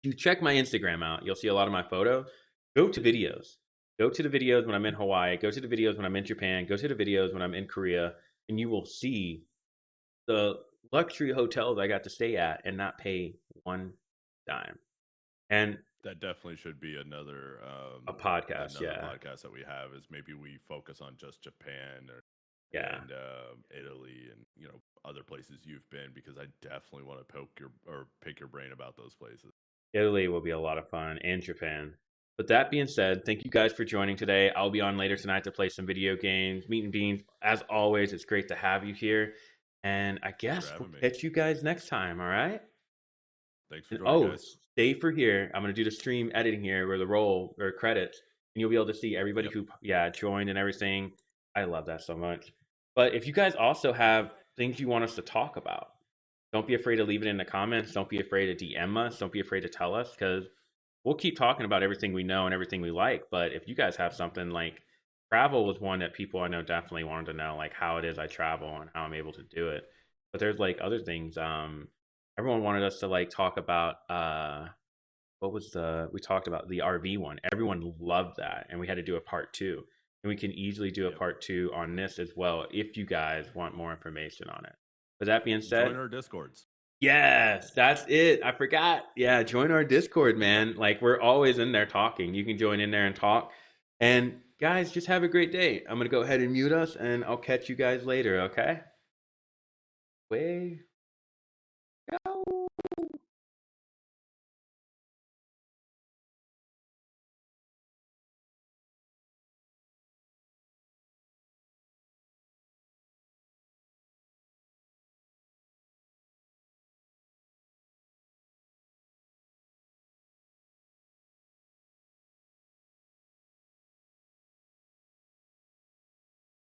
you check my Instagram out. You'll see a lot of my photos. Go to videos. Go to the videos when I'm in Hawaii. Go to the videos when I'm in Japan. Go to the videos when I'm in Korea, and you will see the luxury hotels I got to stay at and not pay one dime. And That definitely should be a podcast, another yeah, podcast that we have is maybe we focus on just Japan or yeah. and Italy and other places you've been because I definitely want to poke your or pick your brain about those places. Italy will be a lot of fun, and Japan. But that being said, thank you guys for joining today. I'll be on later tonight to play some video games, meet and beans. As always, it's great to have you here. And I Thanks for guess we'll having me. catch you guys next time, all right? Thanks for And joining, oh, guys. stay for here. I'm going to do the stream editing here where the roll or credits, and you'll be able to see everybody Yep. who, yeah, joined and everything. I love that so much. But if you guys also have things you want us to talk about, don't be afraid to leave it in the comments. Don't be afraid to DM us. Don't be afraid to tell us because we'll keep talking about everything we know and everything we like. But if you guys have something like travel was one that people I know definitely wanted to know, like how it is I travel and how I'm able to do it. But there's like other things. Everyone wanted us to like talk about what was the we talked about the RV one. Everyone loved that, and we had to do a part two. And we can easily do a Yep. part two on this as well if you guys want more information on it. With that being Join said, our discords. yes, that's it. I forgot. Yeah, join our Discord, man. Like we're always in there talking. You can join in there and talk. And guys, just have a great day. I'm gonna go ahead and mute us, and I'll catch you guys later. Okay? Way go.